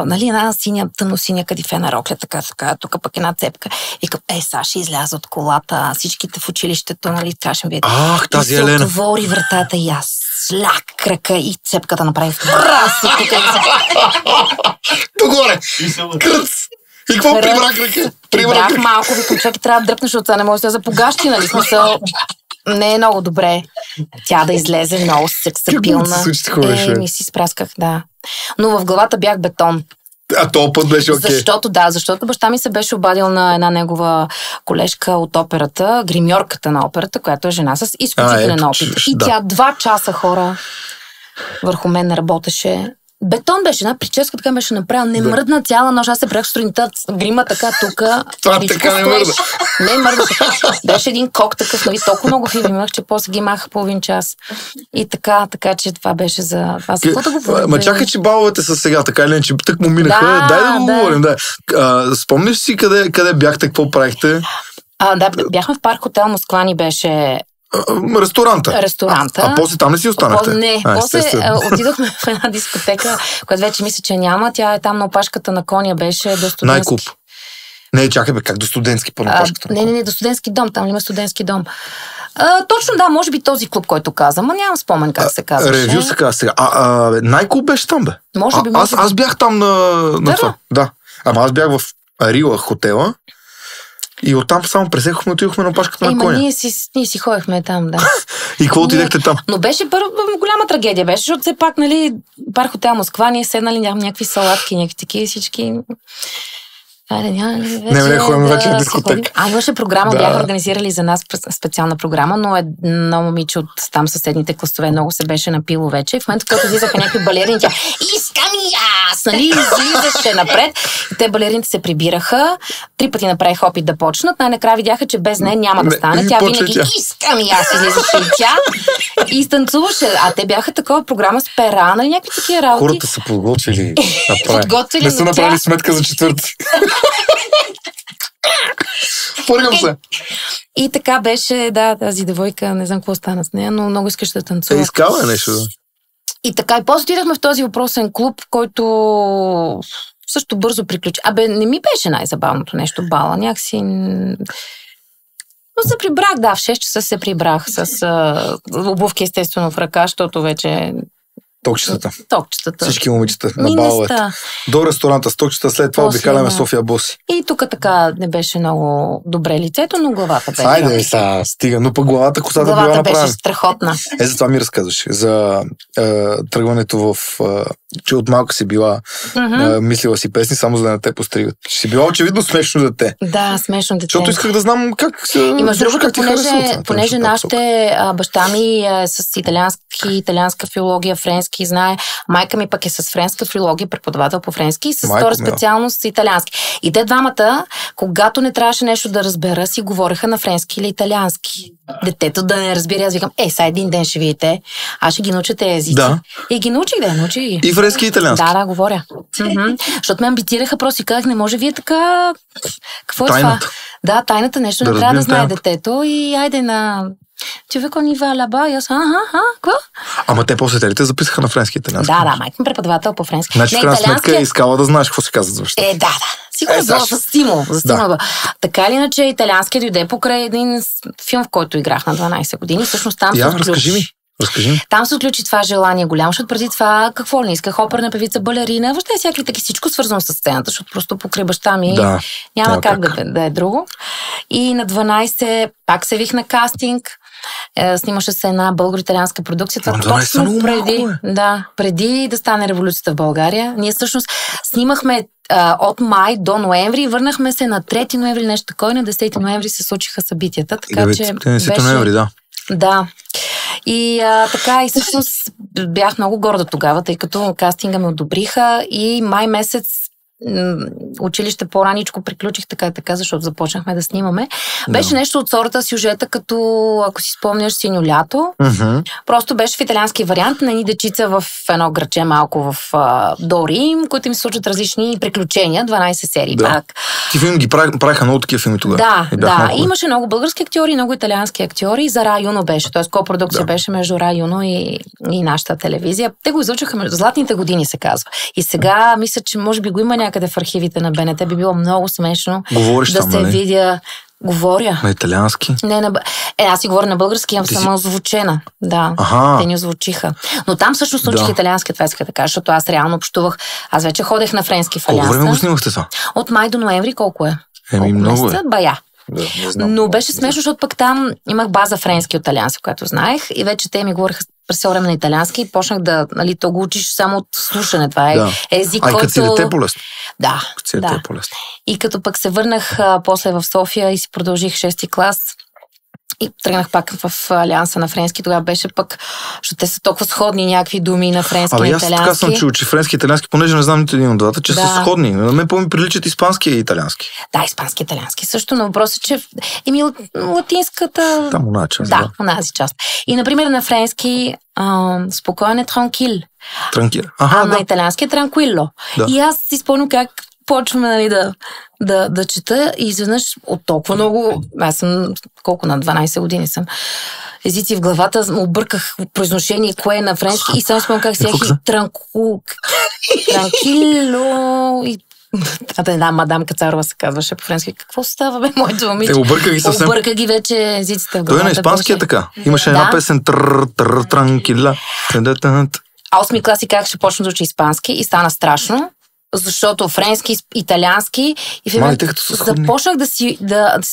B: нали, една тъмно-синя кадифена рокля, така, тук пък една цепка. И към, Саши изляза от колата, всичките в училището, нали, кажем вие.
A: Ах, тази
B: Елена.
A: Елена.
B: Отвори вратата и аз сляк крака и цепката направих.
A: Догоре! Кръц! И какво прибрах ръка?
B: Прибрах малко, викам, човек трябва да дръпнеш, защото сега не може да за погащи, нали, смисъл. Не е много добре тя да излезе много сексапилна. Ми си спрасках, да. Но в главата бях бетон.
A: А този път беше окей.
B: Защото баща ми се беше обадил на една негова колежка от операта, гримьорката на операта, която е жена с изключителен опит. И тя 2 часа хора върху мен работеше. Бетон беше, една прическа така беше направена, не мръдна цяла нощ. Аз се прях сутринта, грима така тук.
A: Това така не мърда.
B: Не мърда. Беше един кок такъв, нали, толкова много филми имах, че после ги махах половин час. И така че това беше за това. За какво да говорим?
A: Ма чакай, че баловете са сега, така или че тък му минаха. Дай да го говорим. Спомниш си къде бяхте, какво правихте?
B: Да, бяхме в парк хотел Москва, ни беше...
A: Ресторанта. А после там не си останахте?
B: Не, после отидохме в една дискотека, която вече мисля, че няма. Тя е там на опашката на коня, беше до студентски.
A: Най-клуб. Не, чакай бе, как до студентски по опашката?
B: Не, до студентски дом, там има студентски дом. Точно да, може би този клуб, който каза, ма нямам спомен как се казваше.
A: Ревю се казва сега. Най-клуб беше там, бе.
B: Може би.
A: Аз бях там на това. Да. Ама аз бях в Арила хотела. И оттам само пресекохме, отидохме на опашката на коня.
B: Ние си ходихме там, да.
A: И какво отидехте там?
B: Но беше голяма трагедия, беше, защото все пак, нали, парк хотел Москва, ние седнали някакви салатки, някакви такива всички.
A: Не ходим вече на дискотека.
B: Имаше програма, бяха организирали за нас специална програма, но едно момиче от там съседните класове много се беше напило вече. И в момента, в който влизаха някакви балерини, тя искам и аз, нали, излизаше напред. И те балерините се прибираха, 3 пъти направиха опит да почнат, най-накрая видяха, че без нея няма да стане. Тя винаги искам и аз, излизаше и тя. И танцуваше. А те бяха такова програма с пера, нали, някакви такива работи.
A: Хората са подготвили.
B: Не
A: са направили сметка за четвърти. Фъргам се.
B: И така беше, тази девойка, не знам какво стана с нея, но много искаше да танцува.
A: Искала нещо, да.
B: И така, и после отидахме в този въпросен клуб, който също бързо приключи. Не ми беше най-забавното нещо бала, някакси... Но се прибрах, в 6 часа се прибрах с обувки естествено в ръка, защото вече... Токчетата.
A: Всички момичета на баловете. До ресторанта с токчета, след това обикаляме София боси.
B: И тук така не беше много добре лицето, но главата беше.
A: Айде, стига. Но пък главата, косата била направена.
B: Главата беше страхотна.
A: За това ми разказваш. За тръгването че от малка си била мислила си песни, само за да не те постригат. Ще си била очевидно смешно дете.
B: Да, смешно дете.
A: Защото исках да знам как се...
B: И между другото, понеже нашите баща ми е с италианска филология, френски, знае. Майка ми пък е с френска филология, преподавател по френски и с втора специалност с италиански. И те двамата, когато не трябваше нещо да разбера, си говореха на френски или италиански. Детето да не разбира, аз викам, сега един ден ще видите, аз ще ги науча тези езици. Да. И ги научих, научих ги.
A: И френски и италиански?
B: Да, говоря. Защото ме амбицираха, просто и казах, не може вие така... Какво е това? Да, тайната нещо не трябва да знае детето и айде на... Човеко ни va là-bas, и аз, какво?
A: Ама те после телите записаха на френски и италиански.
B: Да, майка ми преподавател по френски.
A: Значи, в крайна сметка е искала да знаеш какво се казва за баща.
B: Да. Сигурно било за стимул. Така или иначе, италиански дойде покрай един филм, в който играх на 12 години. Всъщност там се
A: включи. Разкажи ми.
B: Там се отключи това желание голямо, защото преди това какво ли исках, оперна певица, балерина, въобще всякакви таки всичко свързано с сцената, защото просто покрай баща ми няма как да е друго. И на 12 пак се вих на кастинг. Снимаше се една българо-италианска продукция. Това
A: 12
B: точно
A: много
B: преди,
A: малко,
B: преди да стане революцията в България. Ние всъщност снимахме от май до ноември и върнахме се на 3 ноември, нещо такова, на 10 ноември се случиха събитията. Така че
A: 10 ноември, да.
B: Да. И така, и всъщност бях много горда тогава, тъй като кастинга ме одобриха и май месец училище по-раничко приключих така, защото започнахме да снимаме. Беше нещо от сорта сюжета, като, ако си спомняш, Синьо лято. Просто беше в италиански вариант на едни дечица в едно градче малко в до Рим, които им се случат различни приключения, 12 серии.
A: Да. Ти филми ги правиха много такива филми тогава.
B: Да. И имаше много български актьори, много италиански актьори. За Рай Юно беше, т.е. копродукция беше между Рай Юно и нашата телевизия. Те го излъчаха между Златните години, се казва. И сега мисля, че може би го има някъде в архивите на БНТ. Би било много смешно.
A: Говориш
B: да
A: там,
B: се
A: нали?
B: видя. Говоря.
A: На италиански?
B: Не, аз си говоря на български, имам само озвучена. Да, те ни озвучиха. Но там всъщност научих италиански, това иска да кажа, защото аз реално общувах. Аз вече ходех на френски в Алианса.
A: Колко време го снимахте това?
B: От май до ноември, колко е?
A: Много е.
B: Бая.
A: Да, не знам.
B: Но беше смешно, защото пък там имах база френски от Алианса, която знаех, и вече те ми говориха през цяло време на италиански и почнах да, нали, то го учиш само от слушане. Това е език, който...
A: като си дете по-лесно.
B: Да.
A: По-лесно.
B: И като пък се върнах после в София и си продължих 6-ти клас, и тръгнах пак в Алианса на френски, тогава беше пък, защото те са толкова сходни някакви думи на френски и италиански.
A: Аз така съм чул, че френски и италиански, понеже не знам нито един от двата, че са сходни. На мен по-ми приличат испански и италиански.
B: Да, испански и италиански също, но въпросът е, че латинската...
A: Там онази част.
B: Да, онази част. И, например, на френски спокоен е транкил.
A: Транкил.
B: На италиански е транкуило. Да. И аз си спомням как почваме, нали, да чета и изведнъж от толкова много, аз съм колко на 12 години съм, езици в главата, обърках произношение, кое е на френски и само спомням как си транкило и една мадам Кацарова се казваше по френски. Какво става, бе, моето момиче? Обърка ги вече езиците в главата.
A: Той на испански е така. Имаше една песен транкила.
B: 8-ми класи как ще почна да учи испански и стана страшно, защото френски, италиански и в един започнах да си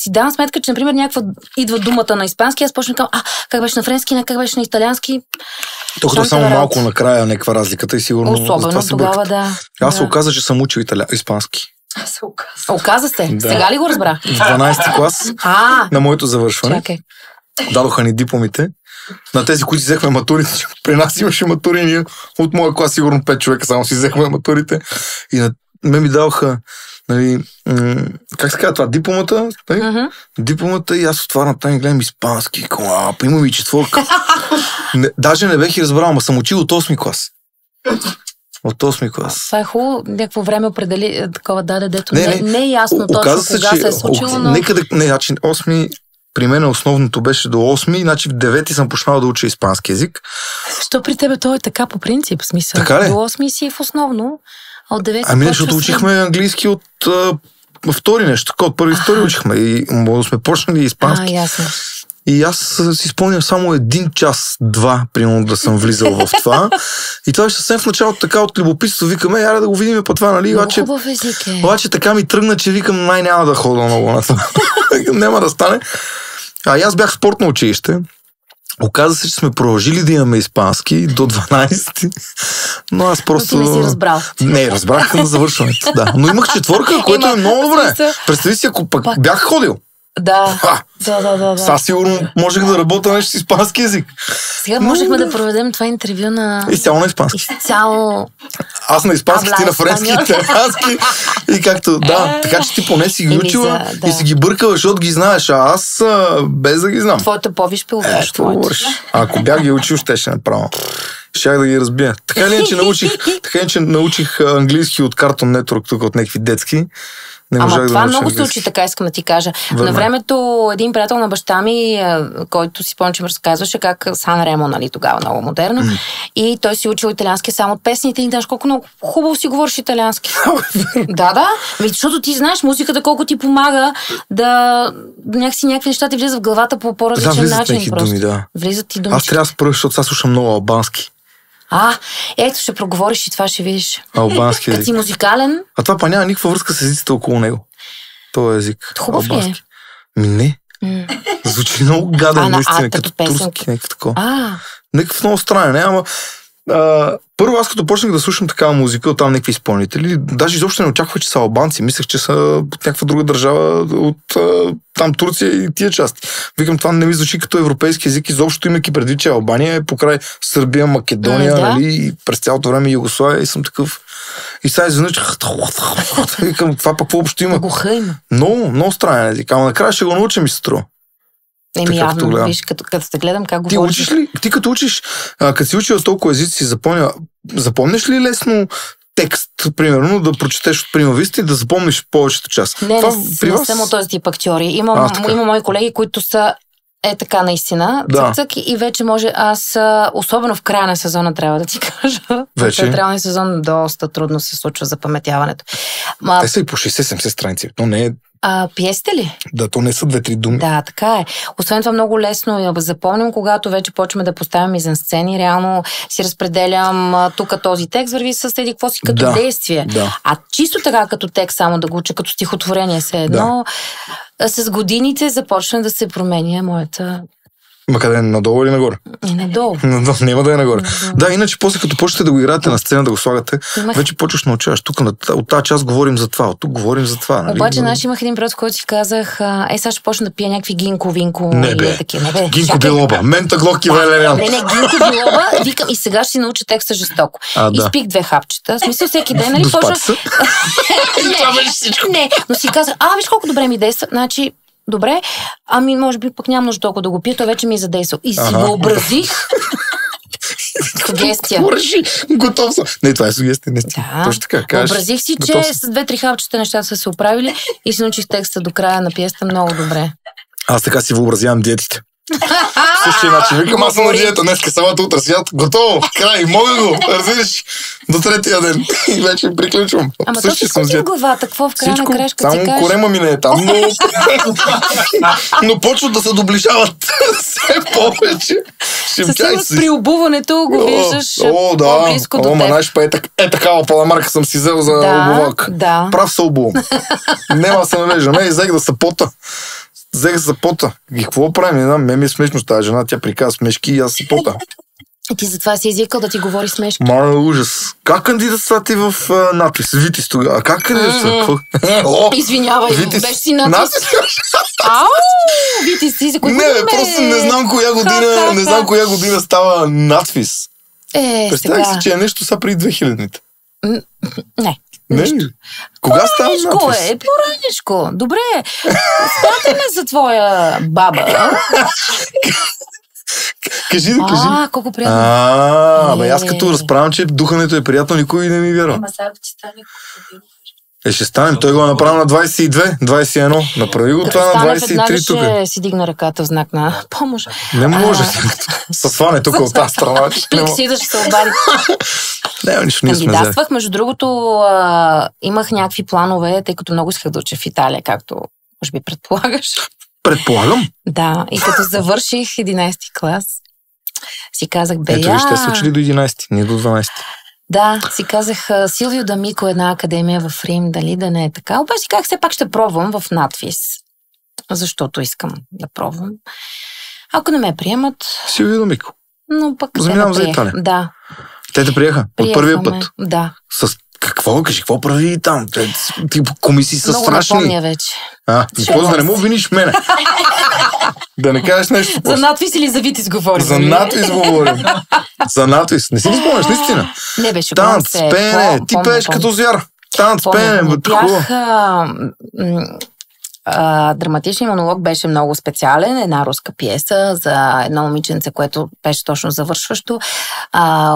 B: давам сметка, че, например, някаква идва думата на испански, аз почнах да кажа, как беше на френски, как беше на италиански.
A: Толкова само малко накрая някаква разликата и сигурно
B: особено тогава, да.
A: Аз се оказа, че съм учил испански.
B: Оказа се. Да. Сега ли го разбрах?
A: В 12-ти клас на моето завършване. Дадоха ни дипломите. На тези, които си взехме матурите, при нас имаше матури, ние от моя клас сигурно 5 човека само си взехме матурите. И ме ми даваха, нали, как се казва това, дипломата, нали? Дипломата и аз отварям там и гледам испански. Има ми четворка. Даже не бех и разбрал, ама съм учил от 8-ми клас. От 8-ми клас.
B: Това е хубаво, някакво време определи такова даде, дето не е ясно точно кога се е случило, но...
A: Значи 8-ми при мен основното беше до 8-ми, значи в 9-ти съм почнал да уча испански език.
B: Що при тебе то е така по принцип, смисъл?
A: Така ли?
B: До 8-ми си в основно, а от 9-ти
A: Ами защото учихме английски от втори нещо, така от първи и втори учихме и сме почнали испански.
B: Ясно.
A: И аз си спомням само 1 час-2, примерно да съм влизал в това. И това беше съвсем в началото така от любопитство. Викаме, яре да го видим по това, нали?
B: Хубав език е.
A: Обаче така ми тръгна, че викам, няма да ходя много на това. Няма да стане. А аз бях в спортно училище. Оказа се, че сме продължили да имаме испански до 12-ти. Но аз просто...
B: Но ти не си разбрал.
A: Не, разбрах на завършването. Да. Но имах четворка, което е много добре. Представи си, ако пък бях ходил.
B: Да.
A: Сега сигурно можех да работя нещо с испански език.
B: Сега можехме да проведем това интервю на...
A: Изцяло на испански. Аз на испански, ти на френски, италиански. И както, така че ти поне си ги учила и си ги бъркала, защото ги знаеш, а аз без да ги знам.
B: Твоето повиш пилваш, твоето.
A: Ако бях ги учил, ще направо. Щях да ги разбия. Така ли че научих английски от Cartoon Network, тук от някакви детски.
B: Ама това много се учи, така искам да ти кажа. На времето един приятел на баща ми, който си спомня, че ми разказваше как Сан Ремо, нали, тогава много модерно, и той си учил италиански само от песните и знаеш колко много хубаво си говориш италиански. Да. Защото ти знаеш музиката колко ти помага да някакви неща ти влизат в главата по по-различен начин. Влизат ти думи.
A: Аз трябва да спра, защото сега слушам много албански.
B: Ето ще проговориш и това ще видиш.
A: Албански език.
B: Като си музикален.
A: А това па няма никаква връзка с езиците около него. Този език.
B: Хубав ли е?
A: Не. Звучи много гаден, наистина,
B: като
A: като
B: песен.
A: турски, някакъв такова. Някакъв много странен, ама първо аз като почнах да слушам такава музика от там някакви изпълнители, даже изобщо не очаквах, че са албанци. Мислех, че са от някаква друга държава, от там Турция и тия части. Викам, това не ми звучи като европейски език, изобщо имайки предвид, че Албания е покрай Сърбия, Македония, нали, и през цялото време Югославия и съм такъв. И сега изведнъж викам, това пък какво общо има? Много странен език, ама накрая ще го науча, ми се струва.
B: Явно, виж, като те гледам как
A: ти
B: говориш.
A: Учиш ли? Ти като учиш, като си учил толкова езици, запомняш ли лесно текст, примерно, да прочетеш от примависта и да запомниш повечето част?
B: Не съм от този тип актьори. Има мои колеги, които са така наистина, цък и вече може аз, особено в края на сезона трябва да ти кажа, в театралния сезон доста трудно се случва запаметяването.
A: Те са и по 60-70 страници, но не е.
B: Пиесите ли?
A: Да, то не са 2-3 думи.
B: Да, така е. Освен това много лесно я запомням, когато вече почваме да поставям мизансцени, реално си разпределям тук този текст, върви с еди какво си като действие.
A: Да.
B: А чисто така като текст, само да го уча като стихотворение се едно, с годините започна да се променя моята...
A: Ма къде? Надолу или нагоре?
B: Надолу.
A: Няма да е нагоре. Да, иначе после като почнете да го играете на сцена, да го слагате, вече почваш да научаваш. Тук от тази част говорим за това, от тук говорим за това. Нали?
B: Обаче, имах един приятел, който си казах, сега ще почна да пия някакви гинко-винко.
A: Не бе, гинко билоба, мента глоки валериан.
B: Не, гинко билоба, викам и сега ще си науча текста жестоко. Изпих 2 хапчета, в смисъл всеки ден, нали почна... Не, но си казах, виж колко добре ми действа, значи добре, може би пък нямам нужда толкова да го пия, той вече ми е задействал. И си въобразих сугестия.
A: Готов съм. Не, това е сугестия, не сте. Точно така.
B: Въобразих си, че с 2-3 хапчета нещата са се оправили и си научих текста до края на пиеста много добре.
A: Аз така си въобразявам диетите. Същия начин. Викам, аз съм на диета, днеска самата утре свят. Готово, край, мога го, разбираш, до 3-тия ден. И вече приключвам.
B: Ама то си в главата, какво в края на крашка си кажеш?
A: Само корема ми не е там, но почват да се доближават все повече.
B: Със сигурност при обуването го виждаш по-близко до теб.
A: Знаеш, такава паламарка съм си взел за обувалка. Прав се обувам. Нема да се навеждам. Взех да се пота. Взех за пота. И какво правим? Не знам, ми е смешно с тази жена, тя приказва смешки и аз се пота.
B: Ти затова си извикал да ти говори смешки.
A: Ужас. Как кандидатства ти в надпис? Витис тогава. Как кандидатства?
B: Извинявай, беше си надпис. Витис, ти за кой
A: година? Не, просто не знам коя година става надпис. Представих си, че е нещо са при 2000-ните.
B: Не.
A: Кога става надпис?
B: Пораничко. Добре. Спомняме за твоя баба.
A: Кажи.
B: Колко приятно.
A: Аз като разправям, че духането е приятно, никой не ми вярва.
G: Ама сега ти стане
A: ще станем. Той го е направил на 22, 21. Направи го това на 23 тук.
B: Ще си дигна ръката в знак на помощ.
A: Не може. Се сване тук от тази страна.
B: Плексида ще се обади. Кандидатствах, между другото, имах някакви планове, тъй като много исках да уча в Италия, както може би предполагаш.
A: Предполагам?
B: Да, и като завърших 11-ти клас, си казах,
A: Ето виж, те са учили до 11-ти, не до 12-ти.
B: Да, си казах, Силвио Дамико, една академия в Рим, дали да не е така. Обаче как все пак ще пробвам в надвис, защото искам да пробвам. Ако не ме приемат...
A: Силвио Дамико.
B: Но пък
A: заминавам за Италия.
B: Да.
A: Те приеха от първия път.
B: Да.
A: С какво? Кажи, какво прави там? Типа комисии са страшни.
B: Много напомня вече.
A: И после да не му виниш мене. Да не кажеш нещо.
B: За надвис или за Витис говорим?
A: За надвис говорим. За надвис. Не си ли спомняш, наистина?
B: Не беше.
A: Танц, пеене. Ти пееш като звяр. Танц, пеене.
B: Драматичният монолог беше много специален. Една руска пиеса за едно момиченце, което беше точно завършващо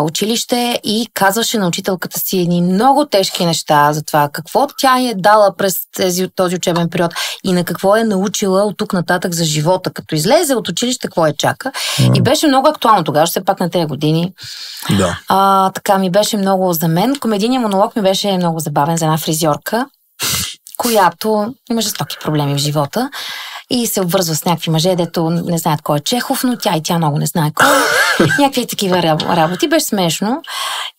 B: училище и казваше на учителката си едни много тежки неща за това какво тя е дала през този учебен период и на какво е научила от тук нататък за живота. Като излезе от училище, какво е чака. И беше много актуално тогава, все пак на тези години.
A: Да.
B: Така ми беше много за мен. Комедийният монолог ми беше много забавен за една фризьорка, която има жестоки проблеми в живота и се обвързва с някакви мъже, дето не знаят кой е Чехов, но тя много не знае кой. Някакви такива работи. Беше смешно.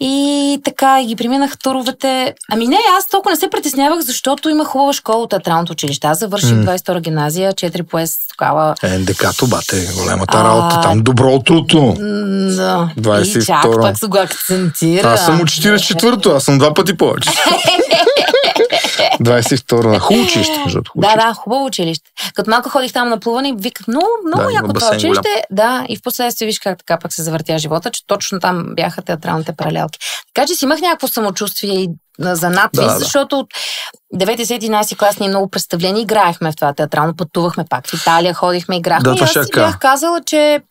B: И така, и ги преминах туровете. Ами не, аз толкова не се притеснявах, защото има хубава школа от театралното училище. Аз завърших 22 гимназия, 4 поез тогава.
A: НДК-то, бате, голямата работа. Там добро утрото.
B: Да.
A: 22.
B: И чак пак се го акцентира.
A: Аз съм от 44-то, аз съм 2 пъти повече. 22-то. Хубаво училище, защото
B: Да, хубаво училище. Като малко ходих там на плуване и виках, много яко това училище. Да, и в последствие виж как така пък се завъртя живота, че точно там бяха театралните паралелки. Така че си имах някакво самочувствие за надпис, защото от 9-11 клас ние много представления играехме в това театрално, пътувахме пак в Италия, ходихме, играхме и аз си бях казала, че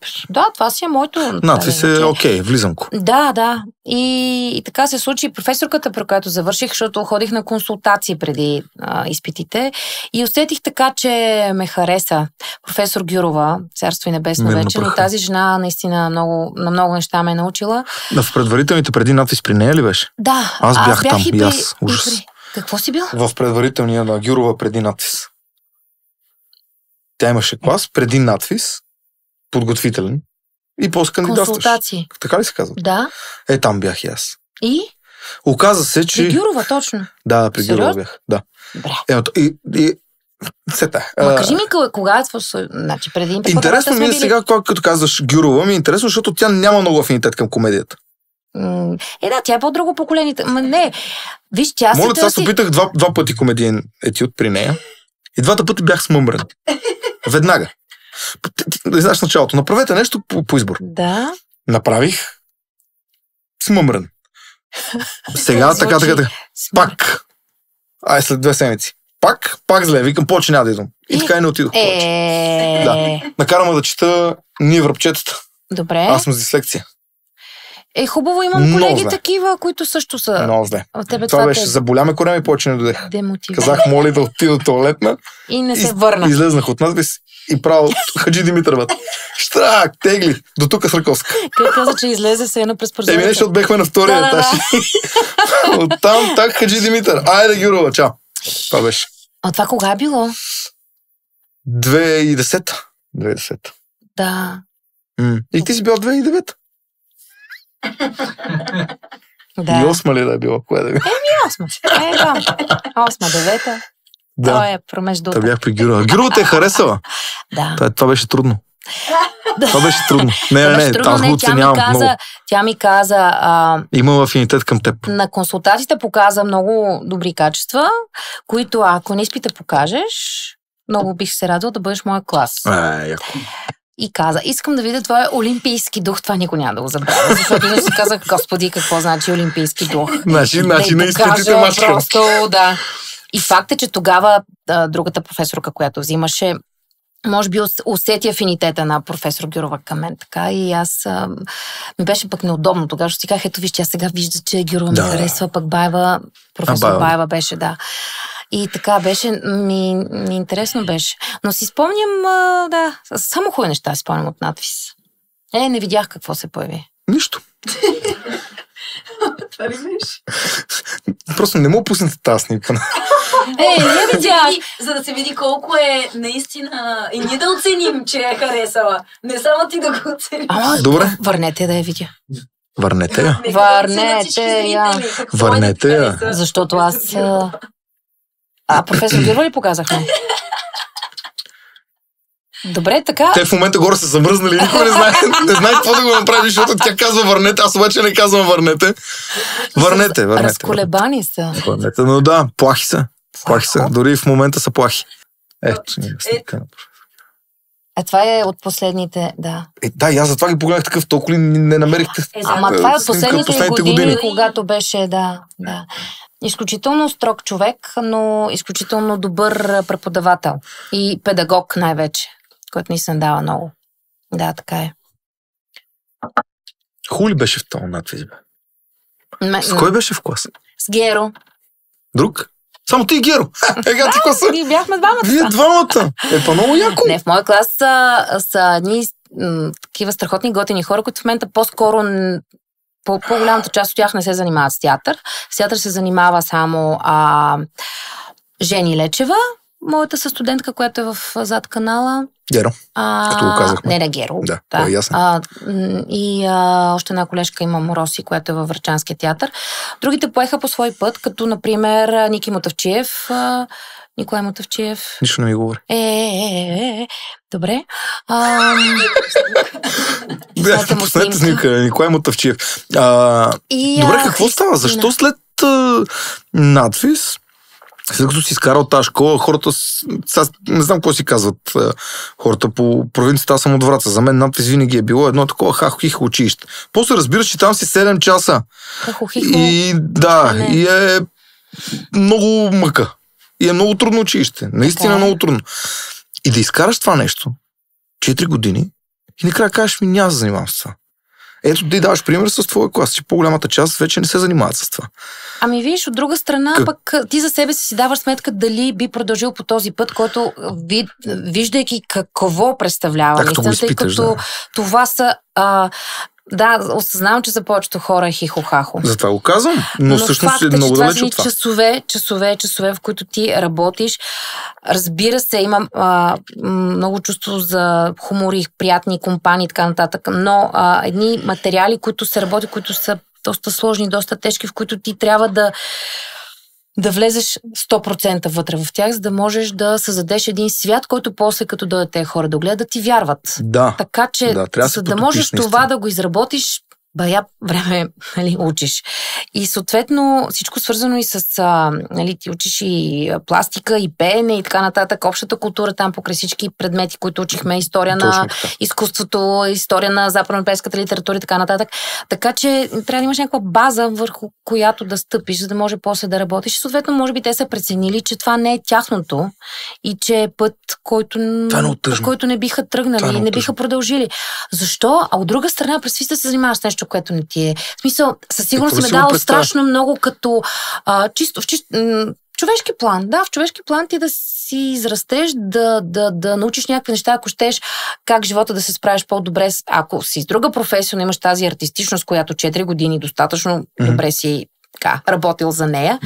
B: това си е моето.
A: Надпис е окей, влизам го.
B: Да. И така се случи професорката, при която завърших, защото ходих на консултации преди изпитите и усетих така, че ме хареса. Професор Гюрова, царство и небесно вече, но тази жена наистина на много неща ме е научила.
A: В предварителните преди надпис при нея ли беше?
B: Да.
A: Аз бях там и аз. Ужас.
B: Какво си бил?
A: В предварителния на Гюрова преди надпис. Тя имаше клас преди надпис, подготвителен, и после кандидатстваш.
B: Консултации.
A: Така ли се казва?
B: Да.
A: Там бях и аз.
B: И?
A: Оказа се, че...
B: При Гюрова, точно.
A: Да, при Гюрова бях. Да.
B: Добре. Кажи ми кога е това? Значи, преди
A: интересно ми е сега, като казваш Гюрова, ми е интересно, защото тя няма много афинитет към комедията.
B: Тя е по-друго поколение. Не, виж, тя
A: моля, аз се опитах 2 пъти комедиен етюд при нея и 2 пъти бях смъмрен. Веднага. Да знаеш началото. Направете нещо по избор.
B: Да.
A: Направих смъмрен. Сега така. Пак. След 2 седмици. Пак зле. Викам, повече няма да идвам. И така и не отидох повече. Да. Накарам да чета ние връбчетата.
B: Добре.
A: Аз съм с дислекция.
B: Хубаво, имам колеги такива, които също са...
A: Много зле. Това беше заболяме корема и повече не додех. Казах, моли да отида от туалетна.
B: И не се върна.
A: Излезнах от надпис и право Хаджи Димитър, бат. Штрак, тегли, до тук с ръковска.
B: Как каза, че излезе се едно през прозореца?
A: Нещо отбехме на втория етаж. Оттам так Хаджи Димитър. Айде, Гюрова, чао. Това беше.
B: А това кога е било?
A: 2010.
B: Да.
A: И ти си бил 2009.
B: Да.
A: И 8 ли да е било? Кое да е било?
B: 8. 8-9.
A: Да.
B: Това е промежду.
A: Та бях при Гюрова. Гюрова те е харесала.
B: Да.
A: Това беше трудно. Това беше трудно. Не, аз го оценявам много.
B: Тя ми каза...
A: Имам афинитет към теб.
B: На консултациите показа много добри качества, които ако не изпита покажеш, много бих се радвал да бъдеш моя клас.
A: Яко.
B: И каза, искам да видя твоя олимпийски дух. Това никой няма да го забравя, защото не си казах, господи, какво значи олимпийски дух.
A: Значи на изпитите мачка.
B: Просто, да. И факт е, че тогава другата професорка, която взимаше, може би усети афинитета на професор Гюрова към мен. Така и аз ми беше пък неудобно тогава, защото си казах, ето виж, тя сега вижда, че Гюрова ми харесва, пък Баева, професор Баева беше, да. И така беше, ми интересно беше. Но си спомням, само хубави неща си спомням от надпис. Не видях какво се появи.
A: Нищо.
G: Това ли беше?
A: Просто не му пуснете тази снимка.
B: Не видях.
G: За да се види колко е наистина... И ние да оценим, че е харесала. Не само ти да го оценим.
A: Добре.
B: Върнете да я видя.
A: Върнете я.
B: Върнете я. Защото аз... професор Гюрова ли показахме? Добре, така.
A: Те в момента горе са замръзнали, никой не знае какво да го направи, защото тя казва върнете, аз обаче не казвам върнете. Върнете.
B: Разколебани са.
A: Върнете, но да, плахи са. Дори в момента са плахи. Ето, снимка.
B: Това е от последните, да.
A: Да, и аз затова ги погледнах такъв, толкова ли не намерихте.
B: Ама това е от последните години, когато беше, да. Изключително строг човек, но изключително добър преподавател. И педагог най-вече, който ни се дава много. Да, така е.
A: Хули беше в този надпис, бе? С кой беше в клас?
B: С Геро.
A: Друг? Само ти и Геро. Ега ти класа.
B: Ние бяхме двамата.
A: Вие двамата. Много яко.
B: Не, в моя клас са едни такива страхотни готини хора, които в момента по-скоро по-голямата част от тях не се занимават с театър. С театър се занимава само Жени Лечева, моята състудентка, която е в зад канала.
A: Геро, като го казахме.
B: Не, Геро.
A: Да, това е ясно.
B: И още една колежка има Мороси, която е във Врачанския театър. Другите поеха по свой път, като, например, Ники Мотавчиев, Николай Мотавчиев.
A: Нищо не ми говори.
B: Добре.
A: Последната снимка, Николай Мотавчиев. Добре, какво става? Защо след надвис, след като си изкарал тази школа, хората, не знам какво си казват хората по провинцията, аз съм от Враца. За мен надвис винаги е било едно такова хахо-хихо училище. После разбираш, че там си 7 часа. И е много мъка. И е много трудно училище. Наистина много трудно. И да изкараш това нещо 4 години и накрая кажеш ми, няма да занимавам с това. Ето ти даваш пример с твоя клас, че по-голямата част вече не се занимават с това.
B: Ами виж, от друга страна, пък ти за себе си даваш сметка дали би продължил по този път, който виждайки какво представлява.
A: Като го изпиташ,
B: това са... осъзнавам, че за повечето хора е хихо-хахо.
A: Затова го казвам, но всъщност е много далеч от това.
B: Часове, в които ти работиш. Разбира се, имам много чувство за хумор и приятни компании и така нататък, но едни материали, които се работят, които са доста сложни, доста тежки, в които ти трябва да влезеш 100% вътре в тях, за да можеш да създадеш един свят, който после като дойдат тези хора да гледат, да ти вярват.
A: Да.
B: Така че, за да можеш това да го изработиш, време учиш. И съответно всичко свързано и с ти учиш и пластика, и пеене, и така нататък, общата култура там покрай всички предмети, които учихме, история на изкуството, история на западноевропейската литература и така нататък. Така че трябва да имаш някаква база, върху която да стъпиш, за да може после да работиш. И съответно, може би те са преценили, че това не е тяхното и че е път, който не биха тръгнали и не биха продължили. Защо? А от друга страна, представи се занимаваш с нещо, което не ти е. В смисъл, със сигурност ме дал страшно много като чисто човешки план. Да, в човешки план ти да си израстеш, да научиш някакви неща, ако щеш как живота да се справиш по-добре. Ако си с друга професия, но имаш тази артистичност, която 4 години достатъчно добре си работил за нея,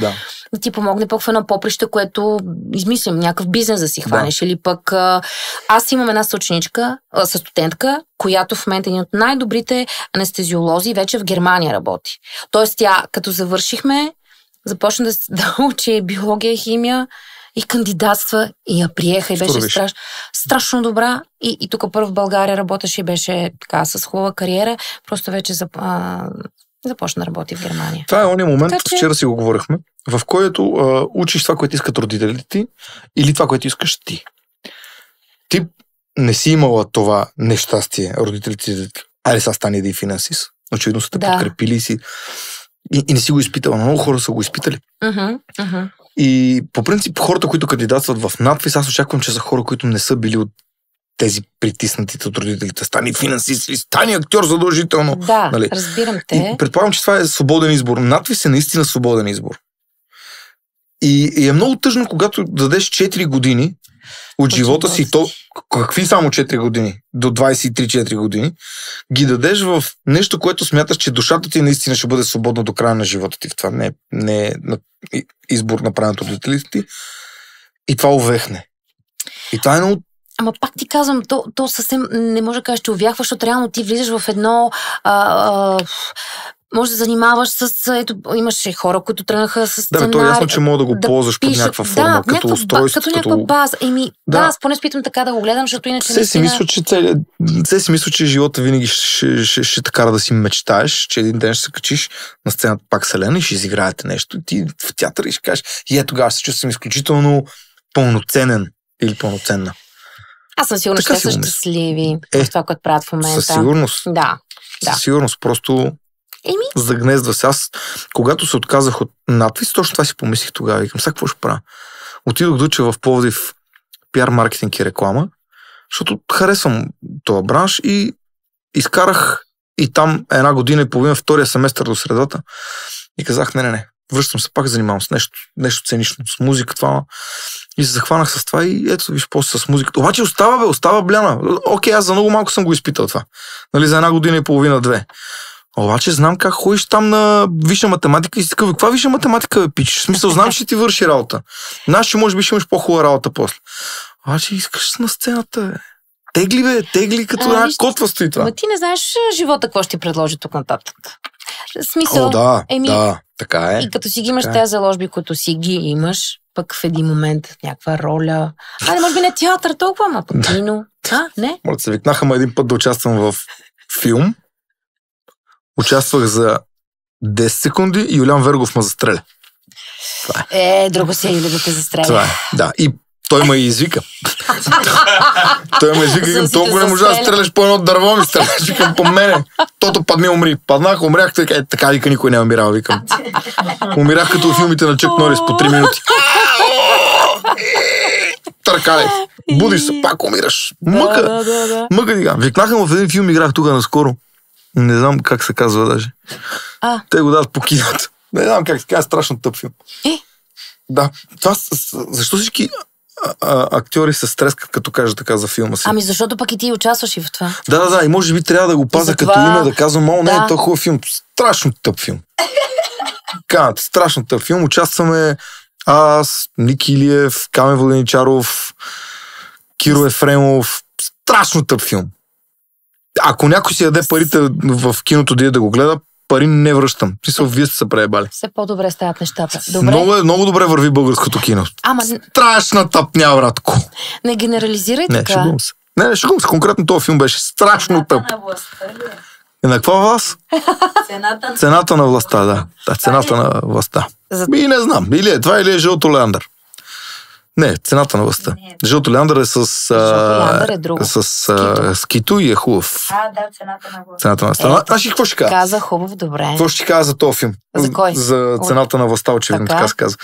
B: да ти помогне пък в едно поприще, което измислям, някакъв бизнес да си хванеш. Или пък аз имам една студентка, която в момента е един от най-добрите анестезиолози, вече в Германия работи. Тоест тя, като завършихме, започна да учи биология, химия и кандидатства и я приеха и беше страшно добра. И тук първо в България работеше и беше така с хубава кариера. Просто вече започна да работи в Германия.
A: Това е ония момент, вчера си го говорихме, в който учиш това, което искат родителите ти или това, което искаш ти. Ти не си имала това нещастие, родителите ти, айде сега стане един финансист. Очевидно са те подкрепили и не си го изпитала. Много хора са го изпитали. И по принцип хората, които кандидатстват в надвис, аз очаквам, че са хора, които не са били от тези притиснатите от родителите. Стани финансист, стани актьор задължително.
B: Да, разбирам те.
A: И предполагам, че това е свободен избор. Надвис е наистина свободен избор. И е много тъжно, когато дадеш 4 години от живота си, то какви само 4 години, до 23-4 години, ги дадеш в нещо, което смяташ, че душата ти наистина ще бъде свободна до края на живота ти. Това не е избор направен от родителите ти. И това увехне. И това е много.
B: Ама пак ти казвам, то съвсем не може да кажеш, че увяхваш, защото реално ти влизаш в едно... може да занимаваш с... имаше хора, които тръгнаха с сценар.
A: Да, то е ясно, че мога да го ползваш под някаква форма, като устройство.
B: Като някаква база. Аз поне спитам така да го гледам, защото иначе
A: Все си мисля, че живота винаги ще те кара да си мечтаеш, че един ден ще се качиш на сцената пак Селена и ще изиграете нещо. И ти в театър и ще кажеш, тогава се чувствам изключително пълноценен или пълноценна.
B: Аз съм сигурна, че те са щастливи в това, което правят в момента.
A: Със сигурност.
B: Да.
A: Със сигурност. Просто загнездва се. Аз, когато се отказах от надвис, точно това си помислих тогава. Викам, сега какво ще правя? Отидох да уча в Пловдив пиар, маркетинг и реклама, защото харесвам този бранш и изкарах и там 1 година и половина, втория семестър до средата и казах, не. Връщам се пак, занимавам с нещо ценично, с музика, това. И се захванах с това и ето виж после с музиката. Обаче остава бляна. Окей, аз за много малко съм го изпитал това. Нали, за 1 година и половина, 2. Обаче знам как ходиш там на висша математика и си такъв, каква висша математика бе пичеш? В смисъл, знам, че ти върши работа. Знаеш, че може би ще имаш по-хубава работа после. Обаче искаш на сцената, бе. Тегли като една котва стои това.
B: Ма ти не знаеш живота какво ще ти предложи тук нататък. Смисъл,
A: да, така е.
B: И като си ги имаш тези заложби, които си ги имаш, пък в един момент някаква роля. Не може би не театър толкова, ама по кино. Не?
A: Може да се викнаха ме един път да участвам в филм. Участвах за 10 секунди и Юлиан Вергов ме застреля.
B: Друго се или да те застреля.
A: Това е, да. И той ме извика. Той ме извика, толкова не можа да стреляш по едно дърво, ми стреляш, викам по мене. Тото падни, умри. Паднах, умрях, така вика, никой не умирал, викам. Умирах като в филмите на Чък Норис по 3 минути. Търкале, буди се, пак умираш. Мъка дига. Викнаха му в един филм, играх тук наскоро. Не знам как се казва даже. Те го дадат по киното. Не знам как се казва, страшно тъп филм. Да, това, защо всички актьори се стрескат, като кажат така за филма си?
B: Ами защото пък и ти участваш и в това.
A: Да, и може би трябва да го пазя като име, да казвам, не е толкова хубав филм. Страшно тъп филм. Страшно тъп филм. Участваме аз, Ники Илиев, Камен Владеничаров, Киро Ефремов. Страшно тъп филм. Ако някой си яде парите в киното да го гледа, пари не връщам. Вие сте се преебали.
B: Все по-добре стават нещата. Добре.
A: Много добре върви българското кино. Страшна тъпня, братко.
B: Не генерализирай така.
A: Шегувам се. Не, шегувам се. Конкретно този филм беше страшно тъп. На каква власт? Цената на властта, да. Цената на властта. И не знам. Или е това, или е Жълто Леандър. Не, цената на властта. Жълто Леандър е с Кито и е хубав. Цената на властта. Значи, какво ще кажа?
B: Каза хубав, добре.
A: Какво ще кажа за този филм?
B: За кой?
A: За цената на властта, очевидно, така се казва.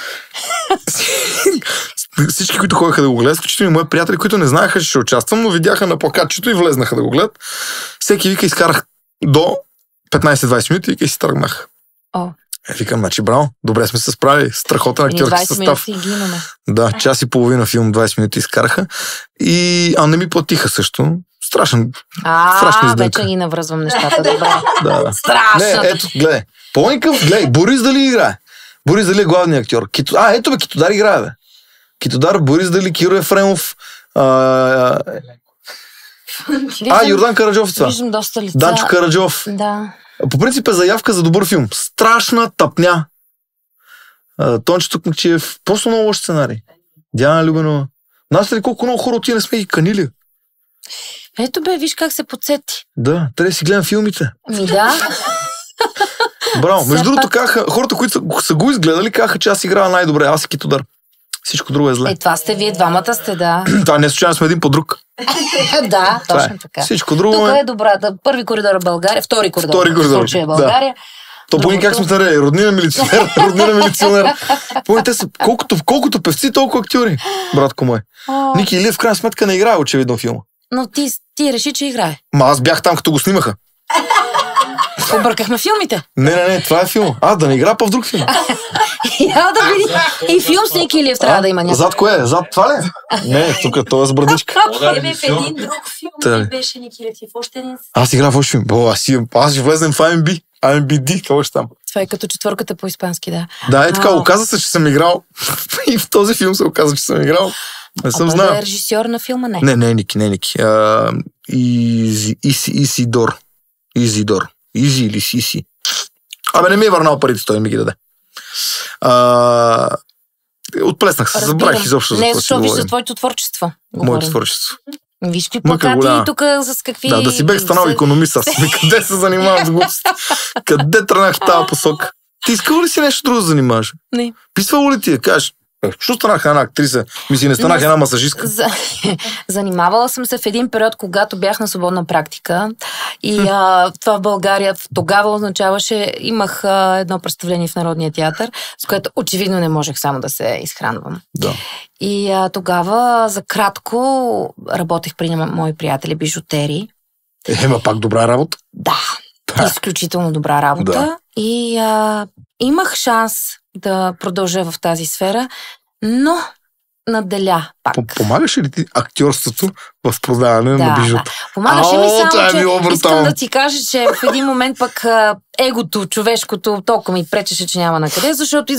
A: Всички, които ходиха да го гледат, включително и мои приятели, които не знаеха, че ще участвам, но видяха на плакатчето и влезнаха да го гледат. Всеки вика, изкарах до 15-20 минути и си тръгнах. Викам, значи, браво, добре сме се справили. Страхотен актьорски състав. Да, час и половина филм, 20 минути изкараха. А не ми платиха също. Страшна издънка.
B: Вече ги навръзвам нещата, добре.
A: Да.
B: Страшно.
A: Не, ето, гледай. По-никъв, гледай, Борис Дали играе. Борис Дали е главният актьор. Ето Китодар играе, бе. Китодар, Борис Дали, Киро Ефремов. Йордан Караджов.
B: Виждам доста лица.
A: Данчо Караджов.
B: Да.
A: По принцип е заявка за добър филм. Страшна тъпня. Тончо Токмакчиев. Просто много лош сценарий. Диана Любенова. Знаете ли колко много хора от тия не сме ги канили?
B: Ето бе, виж как се подсети.
A: Да, трябва да си гледам филмите.
B: Да.
A: Браво. Между другото, хората, които са го изгледали, казаха, че аз играя най-добре. Аз и Китодар. Всичко друго е зле.
B: Това сте вие, двамата сте, да.
A: Това не случайно сме един по друг.
B: Да, точно така.
A: Всичко друго
B: тук е добрата. Първи коридор е България, втори коридор е България.
A: То помни как сме старели. Роднина милиционер. Помните се, колкото певци, толкова актьори, братко мой. Ники Илиев в крайна сметка не играе очевидно филма.
B: Но ти реши, че играе.
A: Аз бях там, като го снимаха.
B: Объркахме филмите.
A: Не, това е филм. Да не игра в друг филм.
B: Да види. И филм с Ники Илиев трябва да има някакъв.
A: Зад кое? Зад това ли? Не, тук това е с брадичка.
G: В един друг филм не беше Ники Илиев. Още един.
A: Аз играя в още филм. Аз ще влезнем в IMBD. Това ще там.
B: Това е като четвърката по испански, да.
A: Да, така, оказа се, че съм играл. И в този филм се оказа, че съм играл. Не съм знал.
B: е режисьор на филма, не?
A: Не, Ники. Изидор. Изи или Сиси. Не ми е върнал парите, той ми ги даде. Отплеснах се, забравих изобщо за това.
B: Не, защото виж за твоето творчество.
A: Моето творчество.
B: Виж какви плакати тук с какви...
A: Да си бех станал икономист, аз къде се занимавам с глупости? Къде тръгнах в тази посока? Ти искал ли си нещо друго да занимаваш?
B: Не.
A: Писвало ли ти кажеш? Що станах една актриса? Не станах една масажистка.
B: Занимавала съм се в един период, когато бях на свободна практика и това в България тогава означаваше, имах едно представление в Народния театър, с което очевидно не можех само да се изхранвам.
A: Да.
B: И тогава за кратко работех при мои приятели бижутери.
A: Пак добра работа?
B: Да. Изключително добра работа.
A: Да.
B: И имах шанс да продължа в тази сфера, но наделя пак.
A: Помагаше ли ти актьорството в продаване на бижута?
B: Да. Помагаше ми само, че искам да ти кажа, че в един момент пък егото, човешкото, толкова ми пречеше, че няма на къде, защото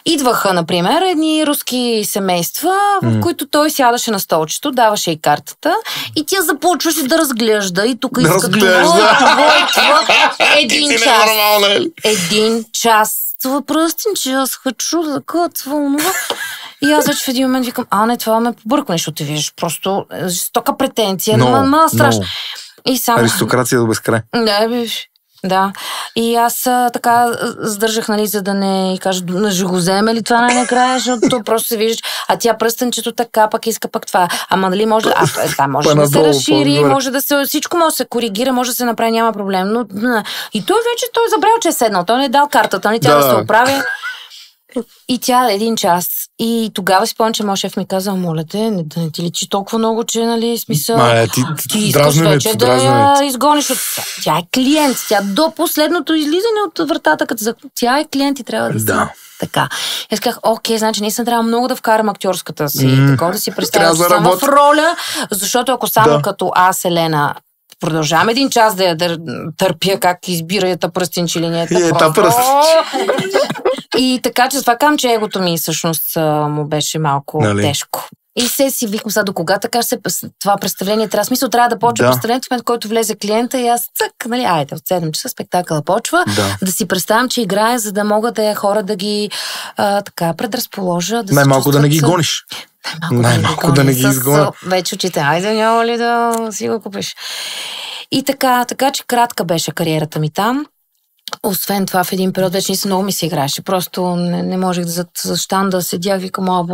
B: идваха, например, едни руски семейства, в които той сядаше на столчето, даваше и картата и тя започваше да разглежда и тук иска един час. Това пръстен, че аз хочу да кътва онова. И аз вече в един момент викам, не, това ме побърква, защото ти виждаш просто жестока претенция, страшно. И само...
A: Аристокрация до безкрай.
B: Да. И аз така сдържах, нали, за да не кажа, ще го вземе ли това най-накрая, защото просто се виждаш, а тя пръстенчето така, пък иска пък това. Ама нали може да се разшири, може да се, всичко може да се коригира, може да се направи, няма проблем. Но, и той вече, той забрал, че е седнал, той не е дал картата, нали, тя да се оправя. И тя един час. И тогава си спомням, че моят шеф ми каза, моля те, да не ти личи толкова много, че, нали, смисъл, ти искаш вече да я изгониш от... Тя е клиент, тя до последното излизане от вратата, тя е клиент и трябва да си... Така. И аз казах, окей, значи наистина трябва много да вкарам актьорската си, такова да си представя само в роля, защото ако само като аз, Елена, продължавам един час да я търпя как избира ята пръстенчилинията. И така, че това казвам, че егото ми всъщност му беше малко тежко. И си викам сега до кога така това представление трябва да почва представлението, в момент, който влезе клиента и аз нали, от 7 часа спектакъла почва, да си представям, че играе, за да могат да хора да ги така предразположа.
A: Най-малко да не ги гониш. Най-малко да не ги изгоня.
B: Вече очите, няма ли да си го купиш. И така, че кратка беше кариерата ми там. Освен това, в един период вече много ми се играеше. Просто не можех за щанда да седях, викам,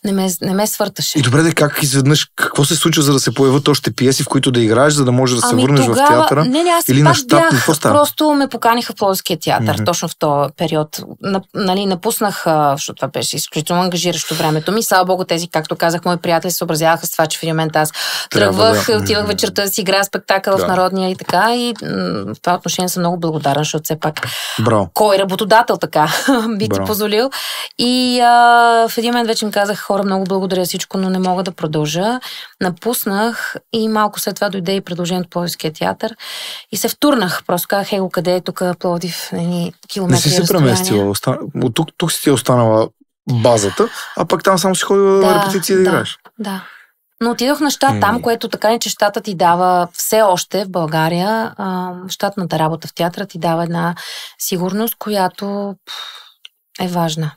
B: не ме свърташе.
A: И добре, как изведнъж, какво се случва, за да се появят още пиеси, в които да играеш, за да можеш да се върнеш в театъра?
B: Аз или на щат, просто ме поканиха в Пловдивския театър, точно в този период. Нали, напуснах, защото това беше изключително ангажиращо времето ми. Слава Богу, тези, както казах, мои приятели се съобразяваха с това, че в един момент аз тръгвах, отивах вечерта да си играя спектакъл в Народния и така. И в това отношение съм много благодарна, защото все пак кой работодател така би ти позволил. И в един момент вече ми казах, хора, много благодаря всичко, но не мога да продължа. Напуснах и малко след това дойде и предложението в Пловдивския театър и се втурнах. Просто казах, его, къде е тук Пловдив, километри.
A: Не си се преместила. Тук си ти е останала базата, а пък там само си ходила на репетиции да играеш.
B: Да. Но отидох на щат там, което така не, че щата ти дава все още в България, щатната работа в театъра ти дава една сигурност, която е важна.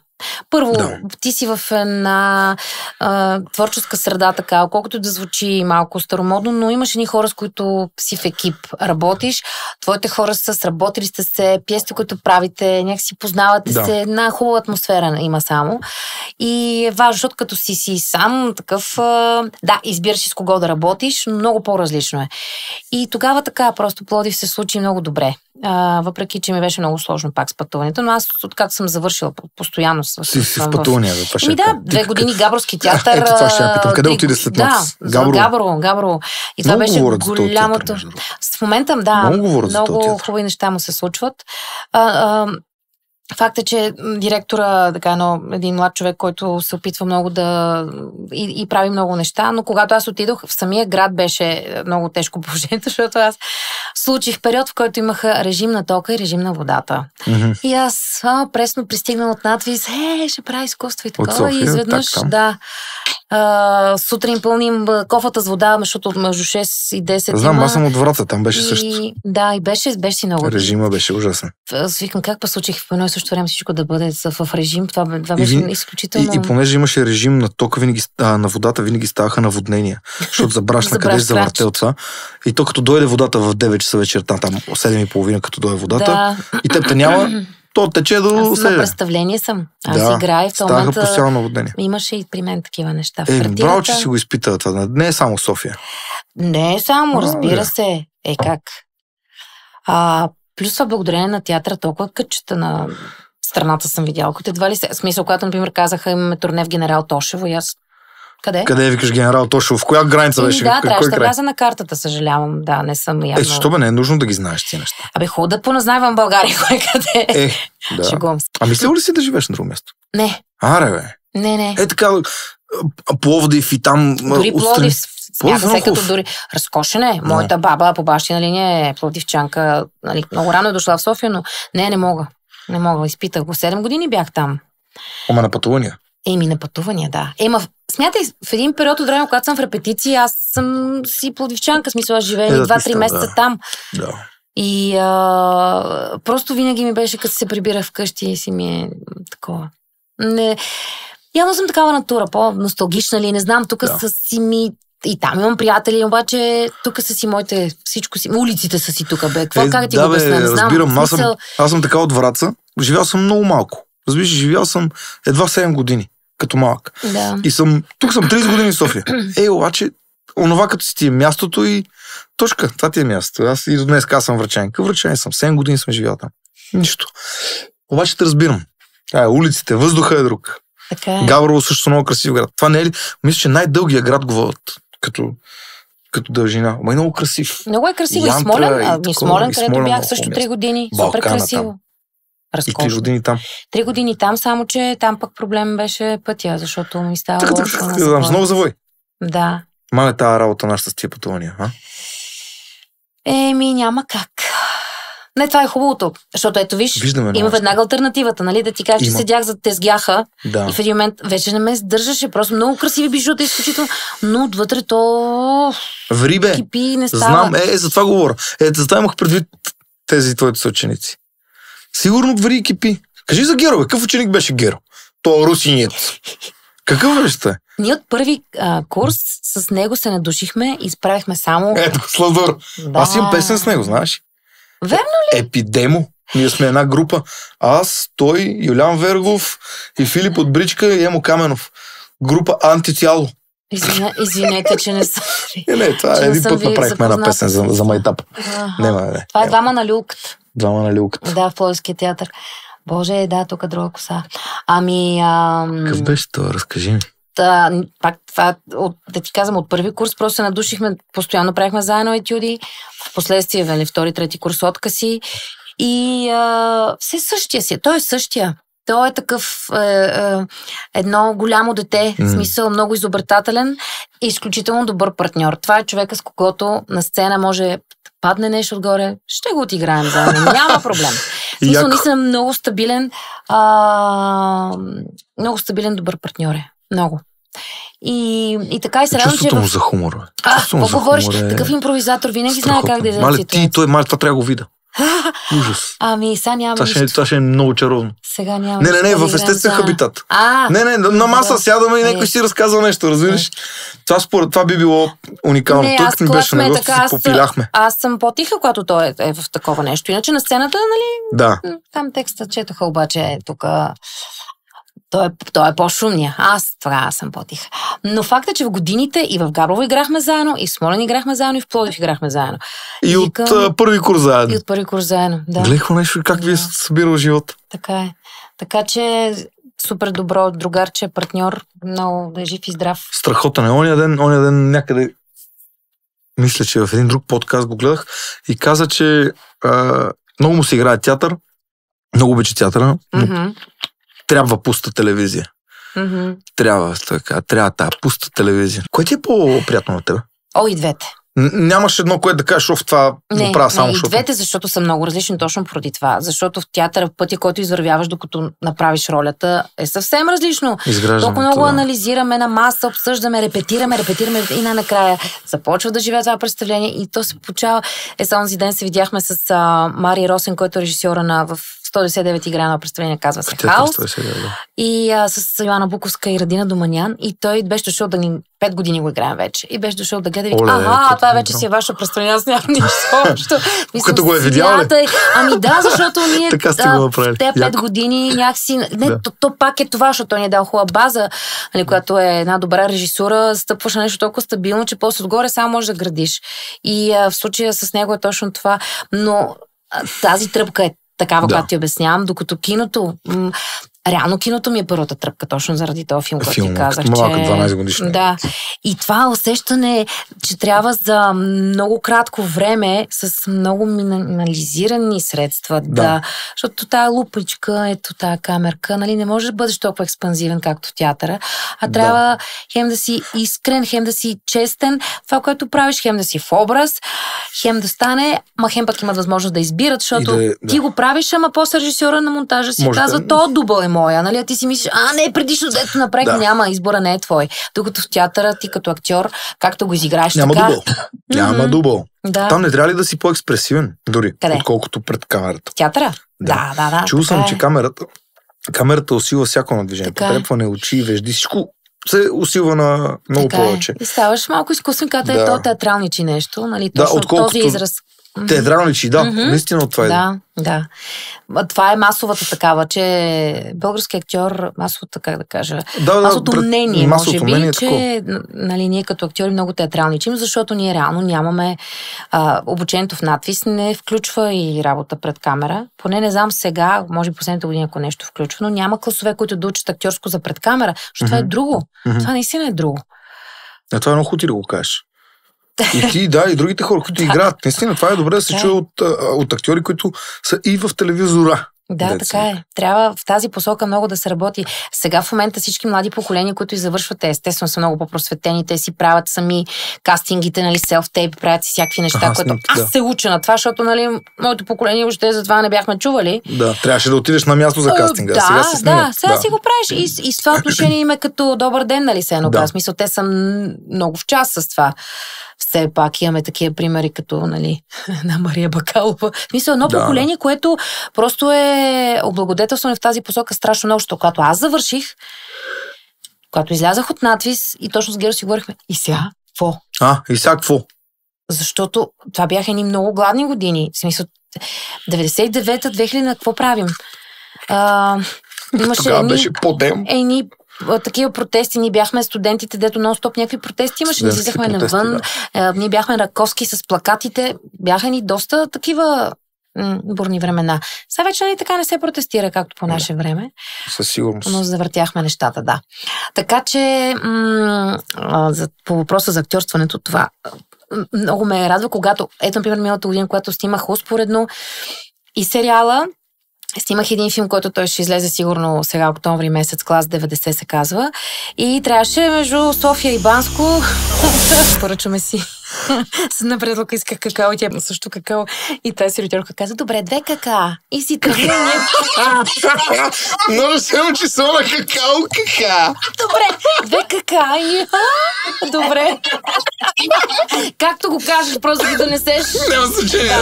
B: Първо, ти си в една творческа среда така, колкото да звучи малко старомодно, но имаш едни хора, с които си в екип работиш, твоите хора са сработили сте се, пиесите, които правите, някакси познавате се, една хубава атмосфера има само. И е важно, защото като си сам такъв, избираш с кого да работиш, но много по-различно е. И тогава така, просто Пловдив се случи много добре. Въпреки, че ми беше много сложно пак с пътуването, но аз откакто съм завършила постоянно
A: си в пътувания.
B: 2 години Габровски театър.
A: Това ще я питам. Къде отиде след нас?
B: Габрово. И това беше голямото. В момента, много хубави неща му се случват. Факт е, че директора, така един млад човек, който се опитва много и прави много неща, но когато аз отидох, в самия град беше много тежко положението, защото аз случих период, в който имаха режим на тока и режим на водата. И аз пресно пристигнала от надвис, ще прави изкуство и такова. И изведнъж, сутрин пълним кофата с вода, защото между 6 и 10
A: Знам, аз съм от Враца, там беше също.
B: Да, и беше си много.
A: Режима беше ужасен.
B: Аз викам, как случих в едно и също време всичко да бъде в режим, това беше изключително...
A: И понеже имаше режим на тока, на водата винаги ставаха наводнения, защото забраш на къде за въртелца. И то като дойде водата в 9 часа вечерта, там 7:30, като дойде водата, и теб те няма... То тече до 7.
B: На представление съм. Аз играя в този момент.
A: Постоянно наводнение.
B: Имаше и при мен такива неща.
A: Браво, че си го изпитала това. Не е само София.
B: Не е само, разбира се. Как? Плюс това благодарение на театъра толкова кътчета на страната съм видяла. Които едва ли се... Смисъл, когато, например, казаха, имаме турне в Генерал Тошево и аз... Къде?
A: Къде викаш Генерал Тошево? В коя граница беше?
B: Трябваше да вляза на картата, съжалявам. Да, не съм явно...
A: Защо не е нужно да ги знаеш тези неща?
B: Хубаво да поназнавам България, кое къде
A: да. Шегувам се. Мислила ли си да живееш на друго място?
B: Не.
A: Аре, бе.
B: Не.
A: Така, Пловдив и там...
B: Дори Пловдив Смята се като дори разкошен е. Моята баба по бащина линия е пловдивчанка. Нали, много рано е дошла в София, но не мога. Не мога. Изпитах го. 7 години бях там.
A: Ама на пътувания?
B: На пътувания, да. Смятай, в един период от време, когато съм в репетиции, аз съм си пловдивчанка, смисъл, аз живея 2-3 месеца там.
A: Да.
B: И просто винаги ми беше, като се прибирах вкъщи и си ми е такова. Явно съм такава натура, по-носталгична ли, не знам, тук са си ми... И там имам приятели, обаче тук са си моите, всичко си, улиците са си тук, бе. Какво, как ти го обясня? Не знам.
A: Разбирам, аз съм така от Враца, живял съм много малко. Разбираш, живял съм едва 7 години, като малък.
B: Да.
A: И тук съм 30 години в София. Обаче, онова като си ти е мястото и точка, това ти е място. Аз и до днес съм врачанка. Врачанин съм, 7 години съм живял там. Нищо. Обаче те разбирам. Улиците, въздуха е друг.
B: Така е.
A: Габрово също много красив град. Това не е ли? Мисля, че най-дългия град го водят като дължина. Ама е много красив.
B: Много е красиво. И Смолен, където бях също 3 години. Супер красиво.
A: Разкошно. И 3 години там.
B: 3 години там, само че там пък проблем беше пътя, защото ми става лошо.
A: С много завой.
B: Да.
A: Мале тази работа нашата с тия пътувания, а?
B: Няма как. Не, това е хубавото, защото ето виж, има веднага алтернативата, нали, да ти кажа, че седях зад тезгяха и в един момент вече не ме сдържаше, просто много красиви бижута, изключително, но отвътре то кипи, не става.
A: Знам, за това говоря. За това имах предвид тези твоите съученици. Сигурно вари кипи. Кажи за Геро, какъв ученик беше Геро? То русинец. Какъв беше те?
B: Ние от първи курс с него се надушихме и изправихме само...
A: Ето, Сладор. Да. Аз имам песен с него, знаеш?
B: Верно ли?
A: Епидемо. Ние сме една група. Аз, той, Юлян Вергов и Филип от Бричка и Емо Каменов. Група Антитяло.
B: Извинете, че не съм...
A: това един път направихме една песен за майтап.
B: Това е Двама на люлката.
A: Двама на люлката.
B: Да, в Пловдивския театър. Боже, да, тук друга коса.
A: Какъв беше това? Разкажи ми.
B: Пак това, да ти казвам, от първи курс просто се надушихме, постоянно правихме заедно етюди, в последствие, втори, трети курс откъси и все същия си. Той е същия. Той е такъв едно голямо дете, в смисъл много изобретателен и изключително добър партньор. Това е човека, с когото на сцена може падне нещо отгоре, ще го отиграем заедно. Няма проблем. В смисъл, наистина много стабилен, добър партньор е. Много. И така и се радвам, че...
A: Чувството му за хумор.
B: Какво говориш? Такъв импровизатор винаги знае как да излезе.
A: Това трябва да го видя. Ужас.
B: Сега няма нищо.
A: Това ще е много чаровно.
B: Сега няма
A: Не, в естествен хабитат. На маса сядаме и някой си разказва нещо, разбираш? Това би било уникално. Тук ми беше на гости, си попиляхме.
B: Аз съм по-тиха, когато той е в такова нещо. Иначе на сцената, нали?
A: Да.
B: Там текста четоха, обаче тук... Той е по-шумния. Аз съм по-тиха. Но факт е, че в годините и в Габрово играхме заедно, и в Смолен играхме заедно, и в Пловдив играхме заедно.
A: И от първи курс заедно.
B: И от първи курс заедно, да.
A: Гледах нещо, как ви е събирал живота.
B: Така е. Така че супер добро другарче, партньор, много да е жив и здрав.
A: Страхотен е. Оня ден някъде, мисля, че в един друг подкаст го гледах и каза, че много му се играе театър, много обича театъра, но трябва пуста телевизия. Трябва тази пуста телевизия. Кое ти е по-приятно на тебе?
B: И двете.
A: Нямаш едно, което да кажеш, в това го правя само,
B: защото... двете, защото са много различни точно поради това. Защото в театъра пътя, който извървяваш, докато направиш ролята, е съвсем различно. Толкова много анализираме на маса, обсъждаме, репетираме и накрая започва да живее това представление и то се получава. Онзи ден се видяхме с Мари Росен, който е режисьора в 199 игра на представление, казва се Хаос. И с Йоана Буковска и Радина Доманян. И той беше дошъл 5 години го играем вече. И беше дошъл да гледа и това вече си е ваша представление, аз нямам нищо общо.
A: Като го е видял ли?
B: Да, защото ние
A: в
B: те 5 години някакси... То пак е това, защото той ни е дал хубава база, която е една добра режисура, стъпваш на нещо толкова стабилно, че после отгоре само можеш да градиш. И в случая с него е точно това. Но тази тръпка е такава, която ти обяснявам, докато киното Реално киното ми е първата тръпка, точно заради този филм, който ти казах.
A: Малка 12 годишна.
B: Да. И това усещане, че трябва за много кратко време, с много минимализирани средства, защото тая лупичка, ето тая камерка, нали, не може да бъдеш толкова експанзивен, както в театъра, а трябва хем да си искрен, хем да си честен, това, което правиш, хем да си в образ, хем да стане, хем пък имат възможност да избират, защото ти го правиш, ама после режисьора на монтажа си казва, то дубъл е моя, нали, а ти си мислиш, не, предишно дето направих, няма, избора не е твой. Докато в театъра ти като актьор, както го изиграеш
A: няма
B: така...
A: Дубъл. Няма дубъл.
B: Да.
A: Там не трябва ли да си по-експресивен, дори, отколкото пред камерата?
B: В театъра? Да.
A: Чул съм, че камерата усилва всяко на движение. Потрепване, очи, вежди, всичко се усилва на много повече.
B: И ставаш малко изкуствен, като е то театралничи нещо, нали, точно този израз.
A: Театралничи, наистина от това е.
B: Да. Това е масовата такава, че български актьор, масовата, как да кажа, масовото мнение, може би, че нали, ние като актьори много театралничим, защото ние реално нямаме обучението в надвис, не включва и работа пред камера. Поне не знам сега, може би последната година, ако нещо включва, но няма класове, които да учат актьорско за пред камера, защото това е друго. Това наистина е друго.
A: Това е много хубаво ти да го кажеш. И ти, и другите хора, които играят. Наистина, това е добре да се чуе от актьори, които са и в телевизора.
B: Да, така е. Трябва в тази посока много да се работи. Сега в момента всички млади поколения, които и завършват, естествено са много по-просветени, те си правят сами кастингите, нали, селф-тейп, правят си всякакви неща, които аз се уча на това, защото, нали, моето поколение още за това не бяхме чували. Да,
A: трябваше да отидеш на място за кастинга.
B: Сега си го правиш. И с това отношение им е като добър ден, нали, смисъл, те са много в час с това. Все пак имаме такива примери, като, нали, на Мария Бакалова. Мисля, едно поколение, което просто е облагодетелствано в тази посока страшно много, защото когато аз завърших, когато излязах от надвис и точно с Геро си говорихме, и сега какво?
A: И сега какво?
B: Защото това бяха едни много гладни години. В смисъл, 99-та, 2000-та, какво правим?
A: Тогава беше по-дем.
B: Такива протести, ние бяхме студентите, дето нон-стоп някакви протести имаше, ние излизахме навън, ние бяхме на Раковски с плакатите, бяха ни доста такива бурни времена. Сега вече така не се протестира, както по наше време.
A: Със сигурност.
B: Но завъртяхме нещата, да. Така че по въпроса за актьорстването, това много ме радва, когато, ето, например, миналата година, когато снимах успоредно и сериала, снимах един филм, който той ще излезе сигурно сега октомври месец, клас 90 се казва. И трябваше между София и Банско поръчваме си с напредлъка, исках какао, тя също какао. И тази сервитьорка каза, добре, 2 кака. И си тръгна.
A: Много се учи само на какао.
B: Добре, 2 кака. Добре. Както го кажеш, просто ги донесеш.
A: Няма значение,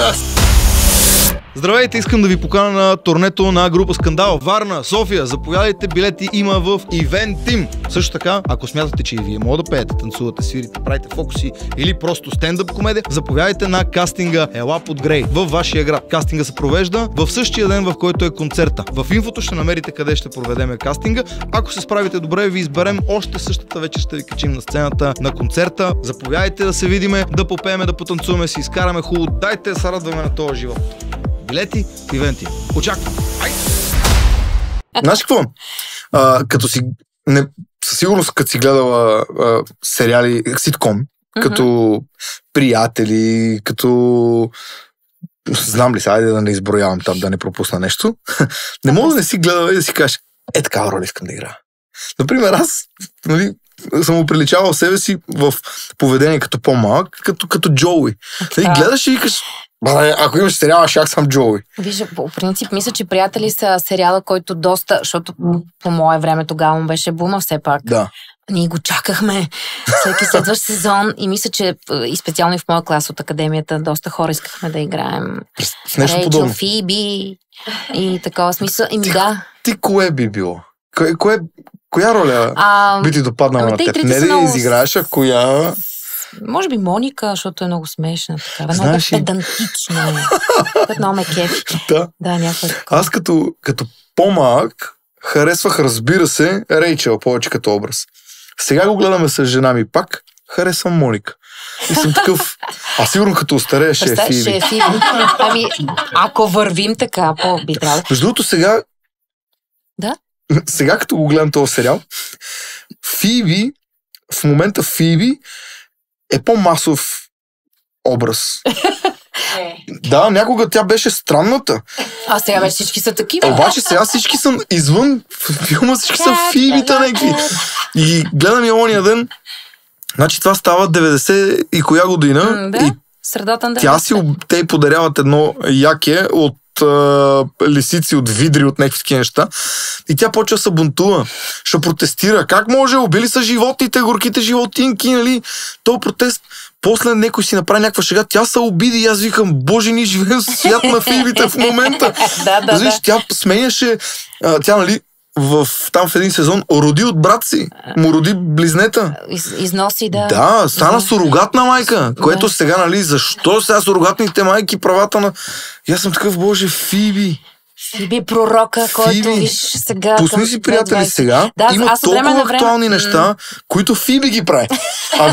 F: Здравейте, искам да ви поканя на турнето на група Скандал. Варна, София, заповядайте, билети има в Eventim. Също така, ако смятате, че и вие може да пеете, танцувате, свирите, правите фокуси или просто стендъп комедия, заповядайте на кастинга Ела под Грей във вашия град. Кастинга се провежда в същия ден, в който е концерта. В инфото ще намерите къде ще проведеме кастинга. Ако се справите добре, ви изберем още същата вечер, ще ви качим на сцената на концерта. Заповядайте да се видиме, да попееме, да потанцуваме, си изкараме хубаво. Дайте да се радваме на този живот. Билети в Eventim. Очаквам.
A: Знаеш какво? Със сигурност, като си гледала сериали, ситком, като приятели, като... Знам ли, айде да не изброявам там, да не пропусна нещо. Не мога да не си гледала и да си кажеш, такава роля искам да играя. Например, аз съм оприличавал себе си в поведение като по-малък, като Джоуи. Гледаш и викаш, ако имаш сериала, шак съм Джоуи.
B: Виж, по принцип, мисля, че Приятели са сериала, който доста, защото по мое време тогава му беше бума все пак.
A: Да.
B: Ние го чакахме всеки следващ сезон и мисля, че и специално и в моя клас от академията доста хора искахме да играем. Рейчел, Фиби и такова смисъл.
A: Ти кое би било? Коя роля би ти допаднала на теб? Не да изиграеш, а коя...
B: Може би Моника, защото е много смешна. Такава. Много педантична. Като много ме кефи. Да, някой.
A: Аз като по-малък харесвах, разбира се, Рейчел повече като образ. Сега го гледаме с жена ми пак, харесвам Моника. И съм такъв... сигурно като остарея ще е Фиби.
B: Ако вървим така, по-би трябвало.
A: Между другото сега...
B: Да?
A: сега като го гледам този сериал, в момента Фиби е по-масов образ. Да, някога тя беше странната.
B: А сега вече всички са такива.
A: Обаче сега всички са извън филма, всички са Фибита някакви. И гледам я ония ден, значи това става 90 и коя година.
B: Да,
A: и
B: средата на
A: те подаряват едно яке от лисици, от видри, от някакви такива неща. И тя почва да се бунтува. Ще протестира. Как може? Убили са животните, горките животинки, нали? То протест. После някой си направи някаква шега. Тя се обиди и аз викам, боже, ние живеем в свят на фибите в момента.
B: Да.
A: Тя сменяше, тя, нали, там в един сезон роди от брат си. Му роди близнета.
B: Износи, да.
A: Да, стана сурогатна майка, което сега, нали, защо сега сурогатните майки правата на... И аз съм такъв, боже, Фиби.
B: Фиби пророка, който виж сега...
A: Пусни си, приятели, сега.
B: Да,
A: има толкова актуални неща, които Фиби ги прави. А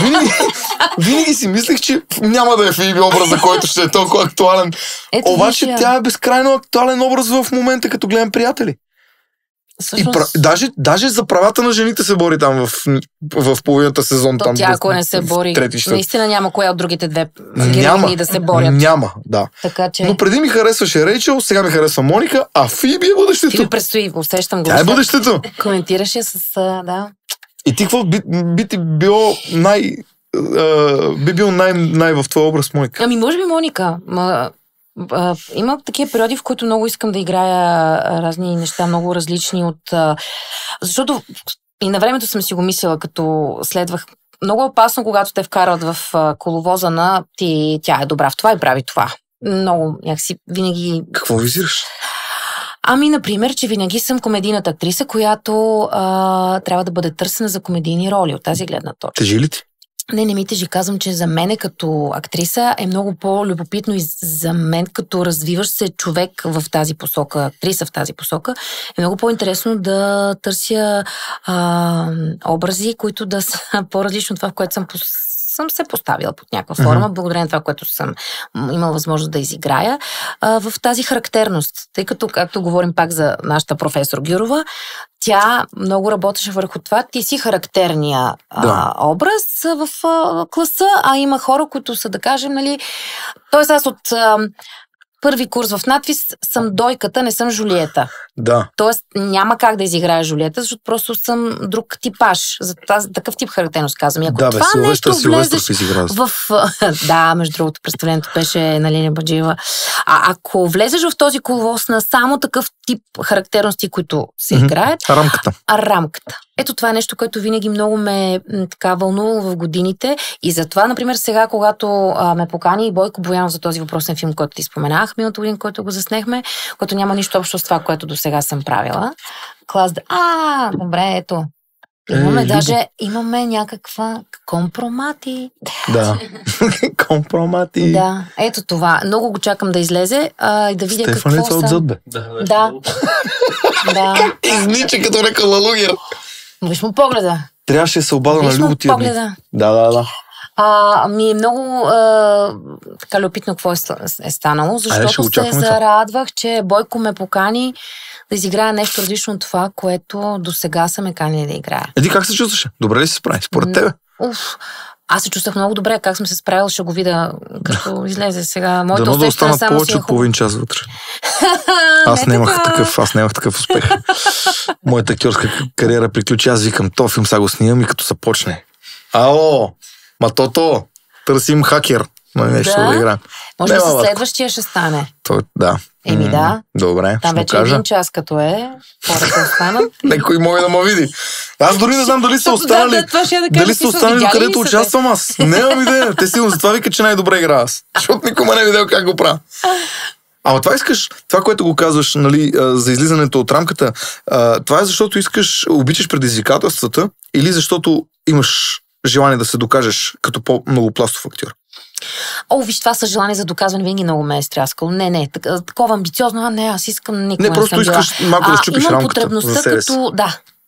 A: винаги си мислех, че няма да е Фиби образа, който ще е толкова актуален. Обаче тя е безкрайно актуален образ в момента, като гледам приятели. Даже за правата на жените се бори там в половината сезон.
B: То тя, ако не се бори, наистина няма коя от другите две героини да се борят.
A: Няма, да.
B: Така, че...
A: Но преди ми харесваше Рейчел, сега ми харесва Моника, а Фиби е бъдещето.
B: Фиби предстои, усещам го.
A: Тя е бъдещето.
B: Коментираше с... да.
A: И ти какво би ти било би бил най в твоя образ, Моника?
B: Ами може би Моника. Има такива периоди, в които много искам да играя разни неща, много различни от... Защото и на времето съм си го мислила, като следвах. Много опасно, когато те вкарват в коловоза на тя е добра в това и прави това. Много някакси винаги... Какво
A: визираш?
B: Ами, например, че винаги съм комедийната актриса, която трябва да бъде търсена за комедийни роли от тази гледна точка.
A: Тежи ли ти?
B: Не ми тежи. Казвам, че за мен като актриса е много по-любопитно и за мен като развиваш се човек в тази посока, актриса в тази посока, е много по-интересно да търся образи, които да са по-различно от това, в което съм се поставила под някаква форма, благодарение на това, което съм имала възможност да изиграя, в тази характерност. Тъй като, както говорим пак за нашата професор Гюрова, тя много работеше върху това. Ти си характерния образ в класа, а има хора, които са, да кажем, нали... Тоест аз от първи курс в надвис съм дойката, не съм Жулиета.
A: Да.
B: Тоест няма как да изиграя Жулиета, защото просто съм друг типаж. За такъв тип характерност казвам. И ако това нещо влезеш в... Да, между другото, представлението беше на Линия Баджиева. Ако влезеш в този коловоз на само такъв тип характерности, които се играят... Рамката. Ето това е нещо, което винаги много ме така вълнувало в годините. И затова, например, сега, когато ме покани Бойко Боянов за този въпросен филм, който ти споменах, миналото година, който го заснехме, който няма нищо общо с това, което до сега съм правила. Добре, ето. Имаме някаква компромати.
A: Да. Компромати.
B: Да, ето това. Много го чакам да излезе и да видя какво са.
A: Отзад, бе.
B: Да.
A: Изнича като река Лалугер.
B: Виж му погледа.
A: Трябваше да се обада на Любо тия дни. Да.
B: Ми е много така любопитно какво е станало, защото се зарадвах, че Бойко ме покани да изиграя нещо различно от това, което до сега са ме канили да играя.
A: Еди, как се чувстваше? Добре ли се справи? Според тебе?
B: Аз се чувствах много добре. Как съм се справила, ще го видя, като излезе сега.
A: Дано да останат повече от половин час вътре. Аз нямах такъв успех. Моята актьорска кариера приключи. Аз викам, този филм сега го снимам и като се почне. Матото, търсим хакер. Нещо да играем.
B: Може би със следващия ще стане.
A: Да.
B: Да.
A: Добре,
B: там вече един час като хората останат.
A: Някой може да ме види. Аз дори не знам дали са останали. Дали са останали където участвам аз. Нямам идея. Те сигурно затова вика, че най-добре игра аз. Защото никой ме не е видел как го правя. Ама това, което го казваш, нали, за излизането от рамката, това е защото обичаш предизвикателствата или защото имаш желание да се докажеш като по-многопластов актьор?
B: Виж, това са желание за доказване винаги много ме е стряскало. Не, такова амбициозно, аз искам никога
A: не просто искаш малко да щупиш рамката
B: потребността
A: за себе си.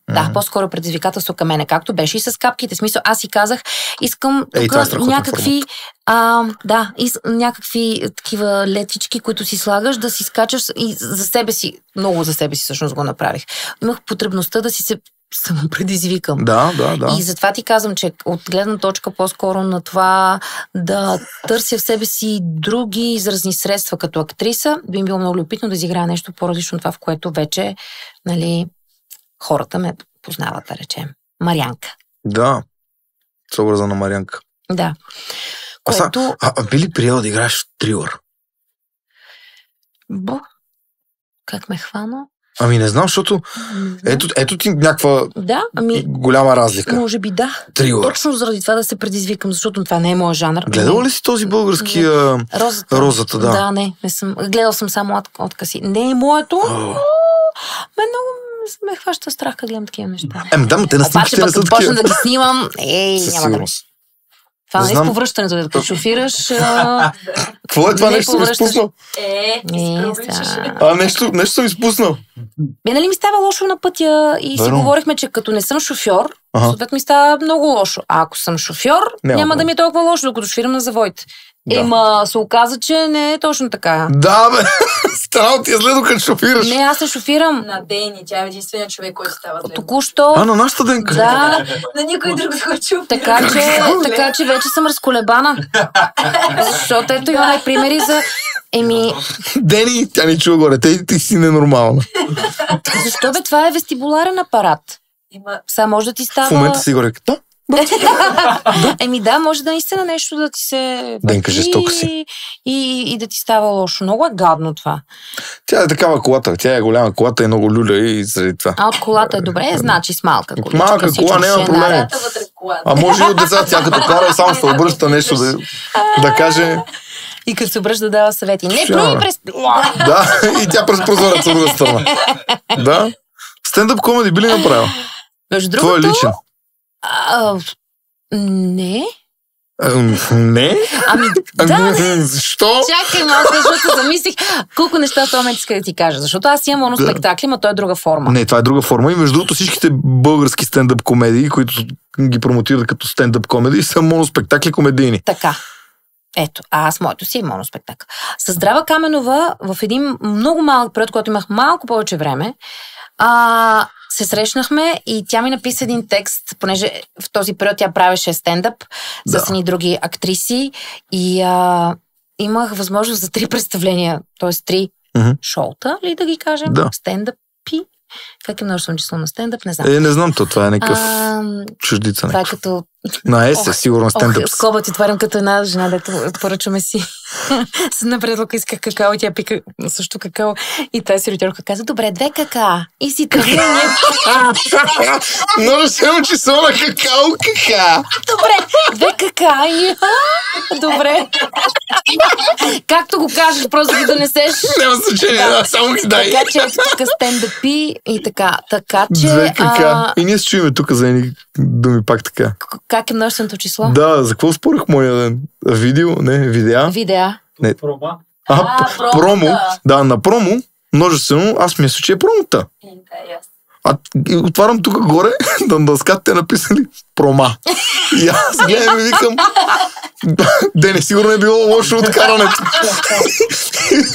B: Да, по-скоро предизвикателство към мене, както беше и с капките. В смисъл, аз си казах, искам
A: това е страхотен
B: някакви някакви такива летички, които си слагаш, да си скачаш и за себе си, много за себе си всъщност го направих. Имах потребността да си се самопредизвикам.
A: Да.
B: И затова ти казвам, че от гледна точка по-скоро на това да търся в себе си други изразни средства като актриса, би било много любопитно да изиграя нещо по-различно от това, в което вече, нали, хората ме познават, да речем. Марианка.
A: Да. С образа на Марианка.
B: Да.
A: Което... би ли приела да играеш в трилър?
B: Как ме хвана?
A: Ами не знам, защото ето ти някаква голяма разлика.
B: Може би да.
A: Трилър.
B: Точно заради това да се предизвикам, защото това не е моя жанр.
A: Гледала ли си този български Розата? Да.
B: Да, не съм. Гледал съм само откъси. Не е моето. Много ме хваща страх, като гледам такива неща.
A: Да, те на снимките не са такива.
B: Почна да ги снимам, няма да. Това не е с повръщането, като шофираш.
A: Какво е това? Нещо съм изпуснал? Нещо съм изпуснал.
B: Нали ми става лошо на пътя и си говорихме, че като не съм шофьор, съответно ми става много лошо. А ако съм шофьор, няма да ми е толкова лошо, докато шофирам на завоите. Се оказа, че не е точно така.
A: Да, бе! Стана ти е зле, докато шофираш.
B: Не, аз не шофирам.
G: На Дени, тя е единственият човек, който става зле.
B: Току-що.
A: На нашата Денка.
B: Да.
G: На никой друг да го чува.
B: Така че вече съм разколебана. Защото ето имаме примери за...
A: Дени, тя ни чува горе. Ти си ненормална.
B: Защо бе? Това е вестибуларен апарат. Сега може да ти става...
A: В момента си горе.
B: Да, може да наистина нещо да ти се...
A: Денка, жестока си.
B: И да ти става лошо. Много е гадно това.
A: Тя е такава колата. Тя е голяма колата и много люля и заради това.
B: От колата е добре, значи с малка кола.
A: Малка кола няма проблем. А може и от децата, тя като кара само се обръща нещо да каже...
B: И като се обръща да дава съвети. Не, плюй през...
A: Да, и тя през прозореца от друга страна. Да. Стендъп комеди би ли направил?
B: Между другото...
A: Твой е личен.
B: Не.
A: Не?
B: Да.
A: Защо?
B: Чакай малко, защото замислих колко неща в този момент иска да ти кажа. Защото аз имам моноспектакли, но той е друга форма.
A: Не, това е друга форма. И между другото всичките български стендъп комедии, които ги промотират като стендъп комедии, са моноспектакли комедийни.
B: Така. Ето, аз моето си е моноспектакъл. С Здрава Каменова в един много малък период, който имах малко повече време, се срещнахме и тя ми написа един текст, понеже в този период тя правеше стендъп с едни други актриси и имах възможност за 3 представления, т.е. 3 шоута, ли да ги кажем, стендъпи. Как е множествено число на стендъп, не знам.
A: Не знам, това е някакъв чуждица.
B: Това е като...
A: сигурно стендъп.
B: Скоба ти отварям като една жена, дето поръчваме си. С напредлока исках какао и тя пика също какао. И тази сервитьорка каза, добре, 2 кака. И си тръгна.
A: Множествено число на какао.
B: Добре, 2 кака. И добре. Както го кажеш, просто ги донесеш.
A: Няма значение, само ги дай.
B: Така че ето тук стендъпи и така. Така че...
A: 2 кака. И ние се чуем тук за едни думи пак така.
B: Как е множественото число?
A: Да, за какво спорих моя ден? Видеа? Не. Промо. Да, на промо, множествено, аз мисля, че е промота. И отварям тук горе, на дъската е написали прома. И аз гледам и викам, Дени, сигурно е било лошо от карането.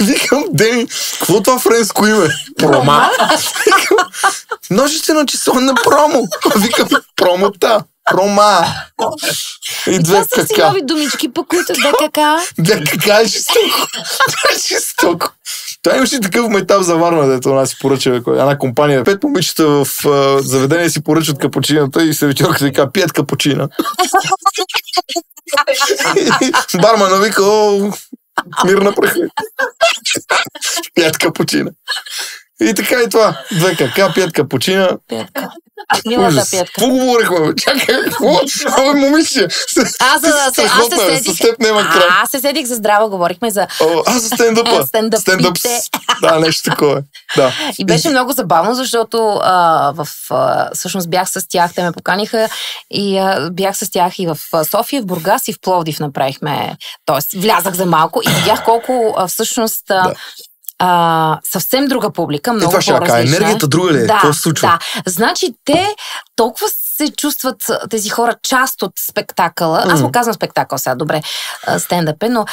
A: Викам, Дени, какво това френско име? Прома? Множествено число на промо. Викам, промота. Прома. И 2 кака.
B: Това са си нови думички, по които 2 кака.
A: 2 кака е жестоко. Това имаше такъв майтап за Варна, дето она си поръча една компания. 5 момичета в заведение си поръчат капучината и сервитьорката вика, пият капучина. Бармана вика, мирна пръха. Пият капучина. И така и това. 2 кака, 5 капучина.
B: Милата пятка.
A: Какво говорихме? Чакай, какво? Момиче. С теб няма край.
B: Аз се седих за Здрава, говорихме за...
A: За стендъпа.
B: Стендъпите.
A: Да, нещо такова. Да.
B: И беше много забавно, защото всъщност бях с тях, те ме поканиха и бях с тях и в София, в Бургас и в Пловдив направихме. Тоест, влязах за малко и видях колко всъщност... съвсем друга публика, много
A: това ще
B: по-различна.
A: енергията друга ли е? Какво се случва?
B: Да. Значи те толкова се чувстват тези хора част от спектакъла. Аз го казвам спектакъл сега, добре, стендъп е, но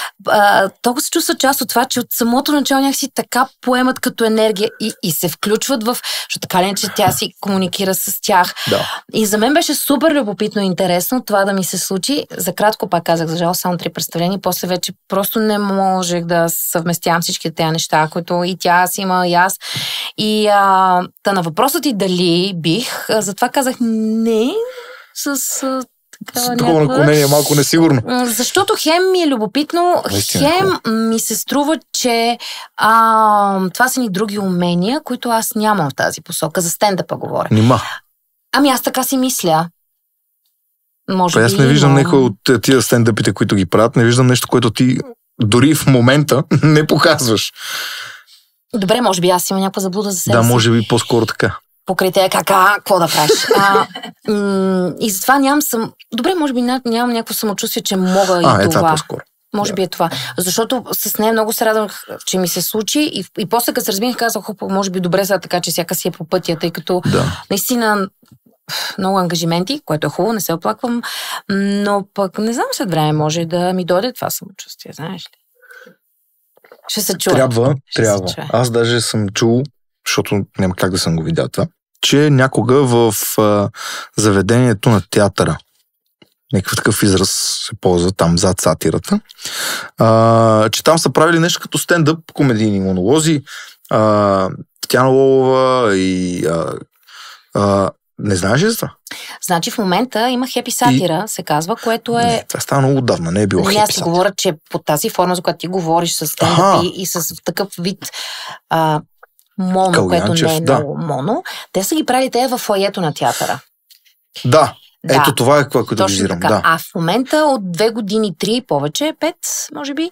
B: толкова се чувстват част от това, че от самото начало някакси така поемат като енергия и се включват в... Защото така ли, че тя си комуникира с тях.
A: Да.
B: И за мен беше супер любопитно и интересно това да ми се случи. За кратко пак казах, за жал, само 3 представления. После вече просто не можех да съвместявам всички тези неща, които и тя си има, и аз. И на въпросът ти дали бих, затова казах не, с
A: такова наклонение, малко несигурно.
B: Защото хем ми е любопитно, хем ми се струва, че това са ни други умения, които аз нямам в тази посока. За стендъпа говоря.
A: Нима.
B: Ами аз така си мисля. Може
A: аз не виждам някой от тия стендъпите, които ги правят, не виждам нещо, което ти дори в момента не показваш.
B: Добре, може би аз имам някаква заблуда за себе си.
A: Да, може би по-скоро така.
B: Покрай те, какво да правиш? И затова Добре, може би нямам някакво самочувствие, че мога и това.
A: По-скоро.
B: Може би е това. Защото с нея много се радвах, че ми се случи и после като се разбих, казах, може би добре сега така, че всяка си е по пътя, тъй като наистина много ангажименти, което е хубаво, не се оплаквам, но пък не знам след време може да ми дойде това самочувствие, знаеш ли? Ще се чуя.
A: Трябва. Аз даже съм чул, защото няма как да съм го видял това, че някога в заведението на театъра, някакъв такъв израз се ползва там зад сатирата, че там са правили нещо като стендъп, комедийни монолози, Татяна Лолова и не знаеш ли за това?
B: Значи в момента има хепи сатира, се казва, което е...
A: Не, това става много отдавна, не е било хепи сатира.
B: Аз ти говоря, че по тази форма, за която ти говориш с стендъп и с такъв вид моно, което не е много моно, те са ги правили те в фоайето на театъра.
A: Да. Ето това е което визирам. Да.
B: А в момента от 2 години, 3 повече, 5, може би,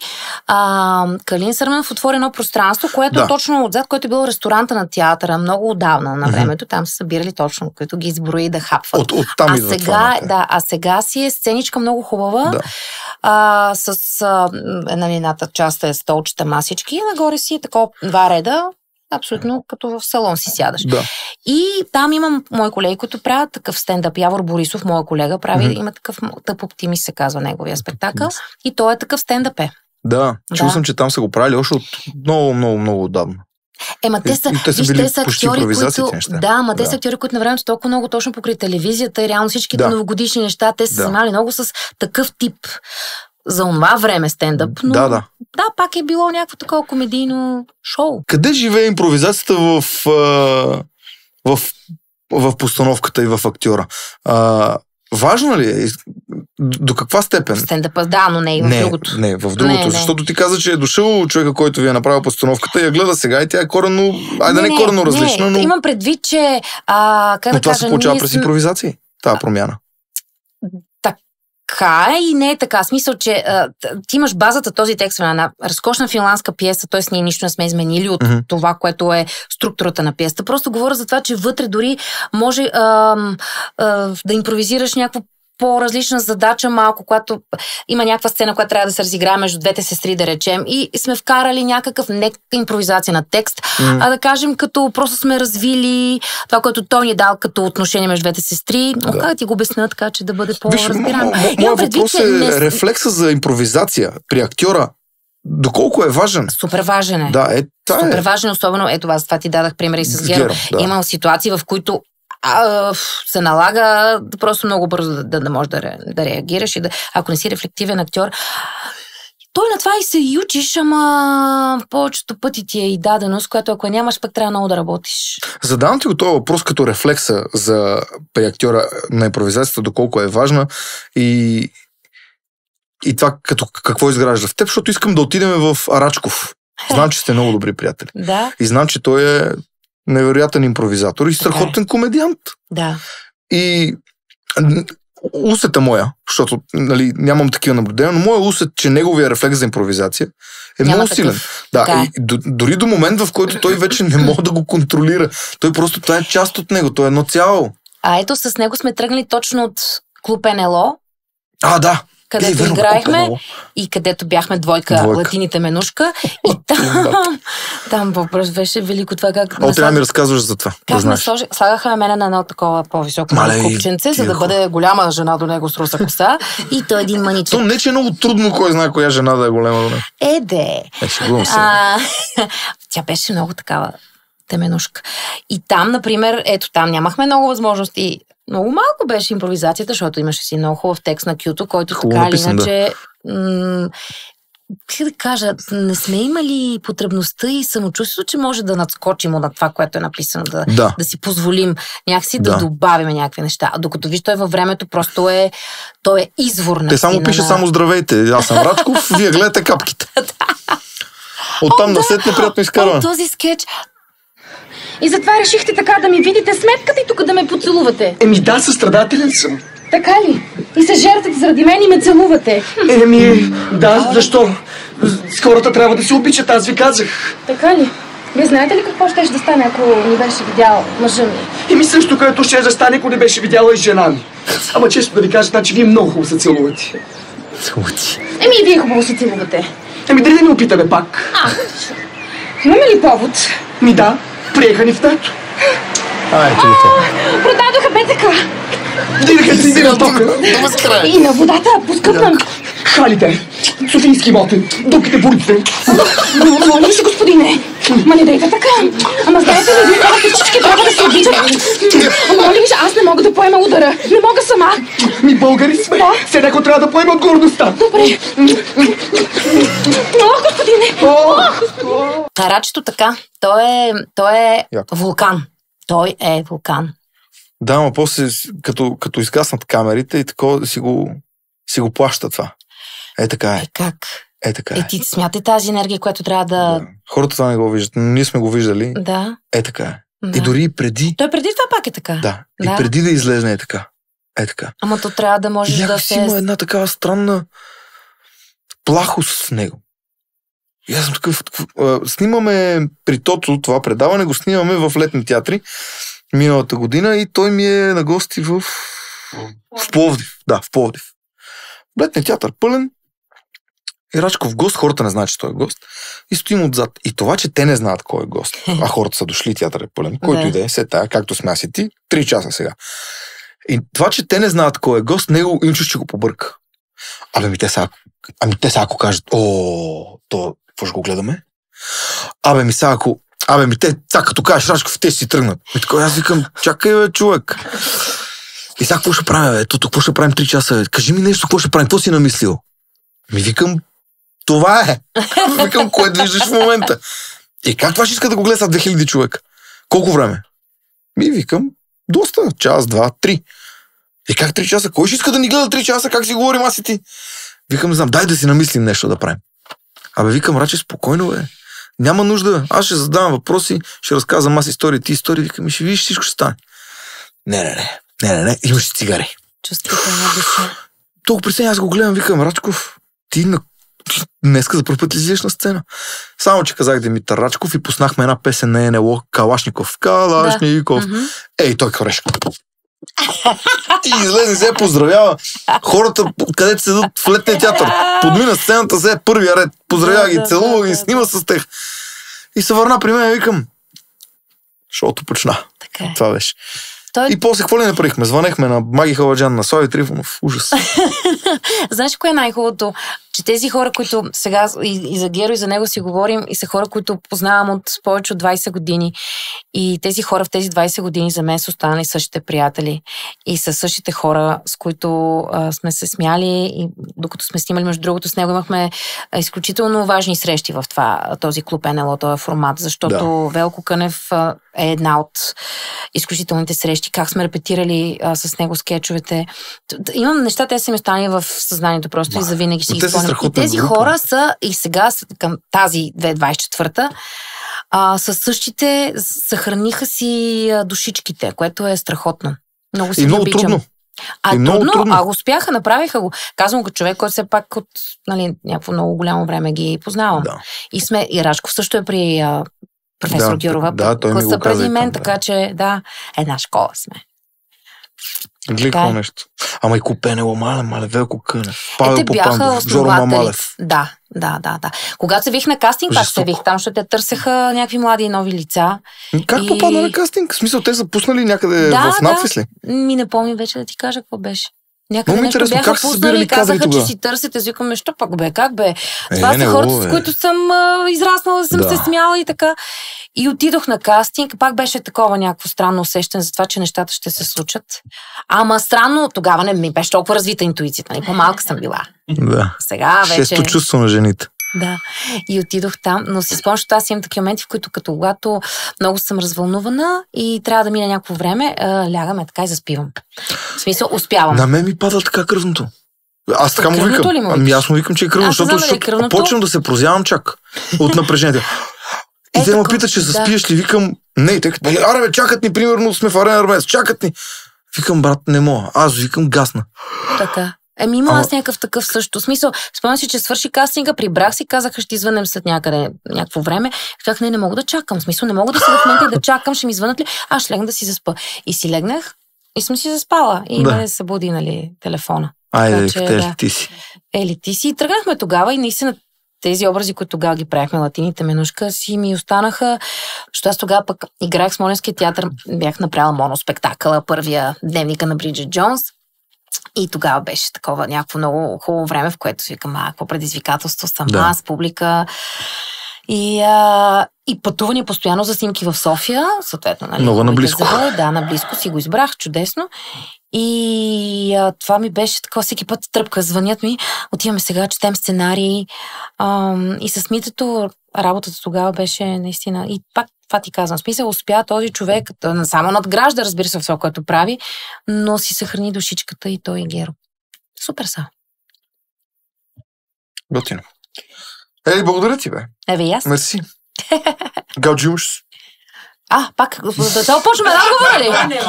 B: Калин Сърменов отвори едно пространство, което е точно отзад, което е било ресторанта на театъра много отдавна на времето. Там са събирали точно, които ги изброи да хапват.
A: От там идва това.
B: А сега си е сценичка много хубава, с едната част е столчета, масички, и нагоре си е такова 2 реда, абсолютно като в салон си сядаш. Да. И там имам мои колеги, които правят такъв стендъп. Явор Борисов, моя колега, има такъв Тъп оптимист, се казва неговия спектакъл. И той е такъв стендъп е.
A: Да, чул съм, че там са го правили още от много отдавна.
B: Те са актьори, които... Те са актьори, които на времето толкова много точно покрай телевизията и реално всичките новогодишни неща, те са занимали много с такъв тип за онова време стендъп, но да, пак е било някакво такова комедийно шоу.
A: Къде живее импровизацията в постановката и в актьора? Важно ли е? До каква степен?
B: Стендъпа, но не и в другото.
A: Не, в другото. Защото ти каза, че е дошъл човека, който ви е направил постановката и я гледа сега и тя е коренно, коренно различна, но...
B: Имам предвид, че...
A: но това се получава през импровизации, тази промяна.
B: Така и не е така. Смисъл, че ти имаш базата този текст на една разкошна финландска пиеса, т.е. ние нищо не сме изменили от това, което е структурата на пиесата. Просто говоря за това, че вътре дори може да импровизираш някакво по-различна задача малко, когато има някаква сцена, която трябва да се разиграе между двете сестри, да речем, и сме вкарали някакъв импровизация на текст, а да кажем, като просто сме развили това, което той ни е дал като отношение между двете сестри, как да ти го обясня така, че да бъде по-разбираем.
A: Моят въпрос е рефлекса за импровизация при актьора. Доколко е важен?
B: Супер важен е.
A: Да,
B: супер важен, особено това ти дадах пример и с Геро. Имам ситуации, в които се налага просто много бързо да можеш да реагираш и ако не си рефлективен актьор. Той на това и се учиш, ама повечето пъти ти е и даденост, която ако нямаш, пък трябва много да работиш.
A: Задавам ти го този въпрос като рефлекса при актьора на импровизацията, доколко е важна и това като какво изгражда в теб, защото искам да отидем в Арачков. Знам, че сте много добри приятели.
B: Да.
A: И знам, че той е невероятен импровизатор и страхотен комедиант.
B: Да.
A: И усета моя, защото нямам такива наблюдения, но моя усет, че неговия рефлекс за импровизация е много силен. Да, и дори до момент, в който той вече не може да го контролира. Той просто, това е част от него, той е едно цяло.
B: Ето с него сме тръгнали точно от клуб НЛО.
A: Да.
B: където играехме и където бяхме двойка. Латините менушка. И там въпрос беше велико това как...
A: трябва да ми разказваш за това.
B: Как слагаха мене на едно такова по-високо купченце, за да бъде голяма жена до него с руса коса. И той един маничък.
A: То не, че е много трудно, кой знае коя жена да е голема до него.
B: Тя беше много такава теменушка. И там, например, ето там нямахме много възможности. Много малко беше импровизацията, защото имаше си много хубав текст на Кюто, който така или иначе... Как да кажа, не сме имали потребността и самочувствието, че може да надскочим на това, което е написано, да си позволим някакси да добавим някакви неща. Докато виж, той във времето просто той е извор на...
A: Те само пише само здравейте, аз съм Рачков, вие гледате капките. Оттам насетне приятно изкарване.
B: Този скетч...
I: И затова решихте така да ми видите сметката и тук да ме поцелувате.
J: Да, състрадателен съм.
I: Така ли? И се жертвате заради мен и ме целувате.
J: Да, защо? С хората трябва да се обичат, аз ви казах.
I: Така ли? Вие знаете ли какво щеше да стане, ако не беше видял мъжа ми?
J: Също което ще да стане, ако не беше видяла и жена ми. Ама често да ви кажа, значи вие много хубаво се целувате.
I: И вие хубаво се целувате.
J: Дали да не опитаме пак?
I: Имаме ли повод?
J: Да, приеха ни в тато.
I: Продадоха БТК.
J: Дираха си на тока.
I: И на водата поскъпна.
J: Халите, софийски имоти, дупките бурите.
I: Моля се, господине. Ма не дайте така. Ама знаете ли, вие хората всички трябва да се обичат. Моля ви, аз не мога да поема удара. Не мога сама.
J: Българи сме. Все някой трябва да поема от гордостта.
I: Добре. Господине.
B: Рачето така. Той е вулкан. Той е вулкан.
A: Да, ама после, като изгаснат камерите и такова, си го плаща това. Така е.
B: Как?
A: Така е.
B: Ти смятай тази енергия, която трябва да...
A: Хората това не го виждат, но ние сме го виждали.
B: Да.
A: Така е. Да. И дори и преди...
B: Той преди това пак е така.
A: Да. И преди да излезне е така. Така.
B: Ама то трябва да можеш да се...
A: Има една такава странна плахост в него. И аз съм такъв... Снимаме при Тото това предаване, го снимаме в летни театри миналата година и той ми е на гости в Пловдив. Да, в Пловдив. Летният театър пълен. И Рачков гост, хората не знаят, че той е гост. И стоим отзад. И това, че те не знаят кой е гост, а хората са дошли, театър е пълен, който иде, се тая, както сме аз и ти, 3 часа сега. И това, че те не знаят кой е гост, него им чуш, че го побърка. Те са ако кажат, то, какво ще го гледаме? Те, като кажеш Рачков, те си тръгнат. И така, аз викам, чакай, бе, човек. И сега какво ще правим, бе? Какво ще правим 3 часа, бе? Кажи ми нещо, какво ще правим, какво си намислил? Викам, това е. Викам, кое движиш в момента. И как това ще иска да го гледа са 2000 човека? Колко време? Викам, доста. Час, 2, 3. И как 3 часа? Кой ще иска да ни гледа 3 часа? Как си говорим аз и ти? Викам, не знам, дай да си намислим нещо да правим. Викам, Раче, спокойно, бе. Няма нужда. Аз ще задавам въпроси, ще разказвам аз истории, ти истории. Викам, ще видиш, всичко ще стане. Не. Имаш цигари.
B: Чувствителна душа.
A: Толкова присъединя, аз го гледам, викам, Рачков, ти днеска за първ път излизаш на сцена. Само, че казах Димитър Рачков и пуснахме една песен на НЛО, Калашников. Той кореш. И излезе, се поздравява. Хората, където седат в летния театър, подмина сцената, се първия ред, поздравява ги, целува ги, снима с тях. И се върна при мен и викам, шоуто почна. Това беше. И после какво ли не правихме? Звънехме на Маги Халаджан, на Слави Трифонов. Ужас.
B: Знаеш кое е най-хубавото? Че тези хора, които сега и за Геро, и за него си говорим, и са хора, които познавам от повече от 20 години. И тези хора в тези 20 години за мен са останали същите приятели. И са същите хора, с които сме се смяли. И докато сме снимали, между другото, с него имахме изключително важни срещи в този клуб НЛО, този формат, защото Велко Кънев е една от изключителните срещи. Как сме репетирали с него скетчовете. Имам неща, те са ми останали в съзнанието просто и завинаги ще ги спомням. И тези хора са и сега към тази 2024-та са същите, съхраниха си душичките, което е страхотно. Много си ги обичам. Трудно. Го успяха, направиха го. Казвам го човек, който все пак от някакво много голямо време ги познавам. Да. И Рачков също е при професор Гюрова.
A: Той ми го каза
B: преди мен, така че една школа сме.
A: Гликало нещо. Ама и Купенело, мале, Велко Кънев. Павел
B: Те бяха
A: Попандов, Жоро Мамалев.
B: Да. Когато се вих на кастинг, пак се вих там, защото те търсеха някакви млади и нови лица.
A: Как попадна на кастинг? В смисъл, те са пуснали някъде в надпис ли?
B: Не помня вече да ти кажа какво беше.
A: Много ми интересно, как са събирали кадри тогава?
B: Казаха, че си търсите, викаме, що пак бе, как бе? Това са хората, с които съм израснала, съм се смяла и така. И отидох на кастинг, пак беше такова някакво странно усещане за това, че нещата ще се случат. Ама странно, тогава не ми беше толкова развита интуицията, нали? По-малка съм била.
A: Да.
B: Сега вече...
A: Шесто чувство на жените.
B: Да. И отидох там, но си спомням, че аз имам такива моменти, в които когато много съм развълнувана и трябва да мине някакво време, лягаме така и заспивам. В смисъл, успявам.
A: На мен ми пада така кръвното. Аз така му викам. Ами аз му викам, че е кръвно, защото почвам да се прозявам чак от напрежението. И те ме питат, че заспиеш ли? Викам, не, тъй като, аре, чакат ни, примерно сме в Арена Армеец, чакат ни. Викам, брат, не мога. Аз викам, гасна.
B: Така. Има аз някакъв такъв също. Смисъл, спомням си, че свърши кастинга, прибрах си, казаха, ще извънем след някакво време. Казах, не мога да чакам. Смисъл, не мога да си в момента да чакам, ще ми извънат ли? Аз ще легна да си заспа. И си легнах и съм си заспала. И ме събуди, нали, телефона.
A: Ти си.
B: Ти си. И тръгнахме тогава и наистина тези образи, които тогава ги правихме, Латините Менушка, си ми останаха, защото аз тогава пък играех в Смолянския театър, бях направила моноспектакъла, първия Дневника на Бриджит Джонс. И тогава беше такова някакво много хубаво време, в което си викам, какво предизвикателство съм аз, публика. И пътувания постоянно за снимки в София, съответно. Нали,
A: много наблизко.
B: Да, наблизко си го избрах, чудесно. И това ми беше такова, всеки път тръпка, звънят ми, отиваме сега, четем сценарии. И с Митето работата тогава беше наистина. И пак това ти казвам, смисъл, успя този човек да само надгражда, разбира се, в това, което прави, но си съхрани душичката и той и Геро. Супер са.
A: Готино. Благодаря ти, бе.
B: И аз.
A: Мерси. Галджи имаш.
B: Пак, да почваме разговора ли?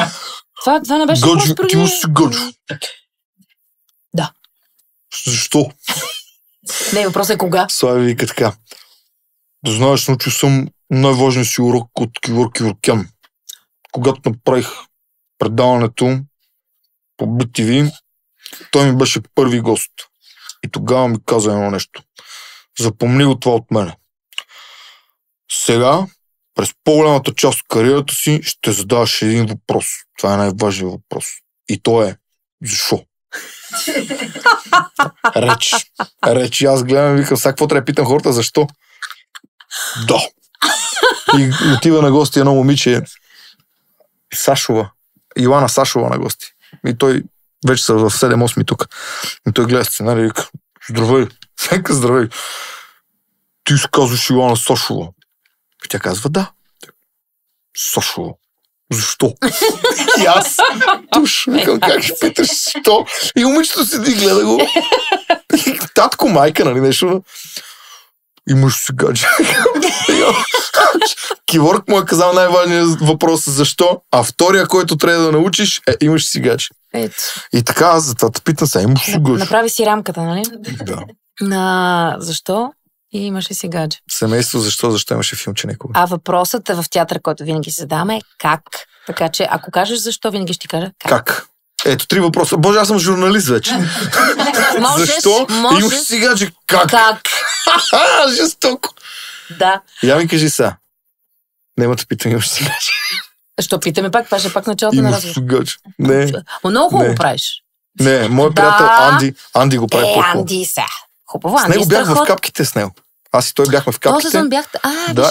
B: Това не беше
A: просто преди... Ти имаш си Галджо.
B: Да.
A: Защо?
B: Не, въпросът е кога.
A: Слави вика така. Да знаеш, научил съм най-важният си урок от Кивор Киворкян. Когато направих предаването по BTV, той ми беше първи гост. И тогава ми каза едно нещо. Запомни го това от мене. Сега, през по-голямата част от кариерата си, ще задаваш един въпрос. Това е най-важният въпрос. И то е защо? Реч. Аз гледам и викам, сега какво трябва да питам хората, защо? Да. И отива на гости едно момиче, Илана Сашова на гости. И той вече са в 7-8 тук. И той гледа сценария и вика, здравей. Ти казваш Илана Сашова. И тя казва, да. Сашова. Защо? И аз викам, как ще питаш защо? И момичето седи, гледа го. Татко, майка, нали нещо. Имаш си гадже. Киворк му е казал най-важният въпрос защо, а втория, който трябва да научиш, имаш си гадже. И така, аз затова те питам сега, имаш си гадже.
B: Направи си рамката, нали?
A: Да.
B: Защо? И имаше си гадже.
A: Семейство, защо имаше филмче някога.
B: А въпросът е в театъра, който винаги се задаваме, е как? Така че, ако кажеш защо, винаги ще ти кажа как.
A: Ето 3 въпроса. Боже, аз съм журналист вече. Защо? Имаш си гадже. Как? Жестоко.
B: Да.
A: Я ми кажи сега. Нема те питам, имаш си гадже.
B: Що питаме пак? Това ще пак началото на разговор.
A: Имаш си гадже. Не.
B: Много хубаво правиш.
A: Не, мой приятел Анди го прави по-хубаво.
B: Анди са. Хубаво,
A: Анди. С него бях в капките с него. Аз и той бяхме в капките.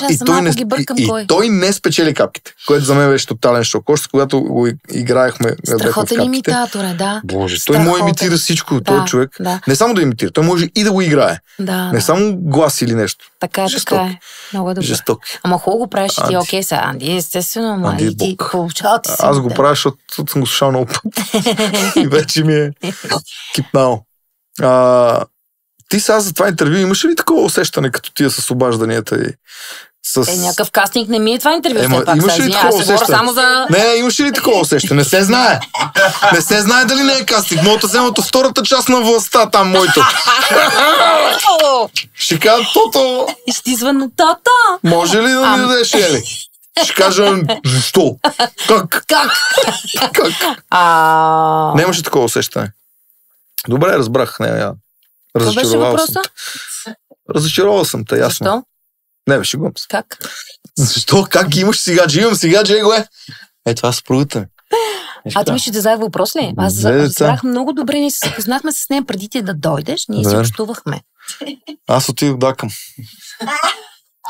B: И
A: той не спечели капките, което за мен беше тотален шок. Още когато го играехме.
B: Страхотен имитатор, да.
A: Боже, той му имитира всичко, този човек. Да. Не само да имитира, той може и да го играе.
B: Да,
A: не само глас или нещо.
B: Така е. Много добре.
A: Жесток.
B: Ама хубаво го правиш и ти, окей са. Анди, естествено,
A: Анди
B: и ти получавате си.
A: Аз го правя, защото съм го слушал много път. И вече ми е кипнал. Ти сега за това интервю имаш ли такова усещане, като тия с обажданията и с...
B: някакъв кастинг не ми е това интервю.
A: Имаш ли такова усещане? Не, имаш ли такова усещане? Не се знае. Не се знае дали не е кастинг. Мога да взема от втората част на властта, там моето. Ще кажа Тото.
B: И ще извън на Тото.
A: Може ли да ми дадеш, Ели? Ще кажа, защо? Как? Нямаше такова усещане. Добре, разбрах. Разочаровал съм. Разочаровал съм те, ясно.
B: Защо?
A: Не, беше гум.
B: Как?
A: Защо? Как имаш сигаджи? Имам сигаджи, това е съпругата ми.
B: Ти ми ще да зададе въпрос ли? Аз разбрах много добре, ние се запознахме с нея преди ти да дойдеш, ние си общувахме.
A: Аз отидох дакъм.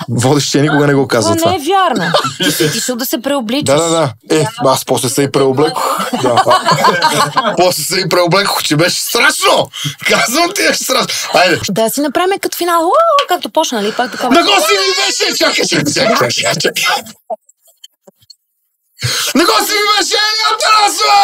A: Водещия никога не го казва това.
B: Това не е вярно. Ти шел да се преобличаш.
A: Да. Аз после се и преоблекох. После се и преоблекох, че беше страшно. Казвам ти, беше страшно. Айде.
B: Да си направим като финал. Както почна, нали? Пак такова.
A: На гости ми беше! Чакай. На гости ми беше Елена Атанасова!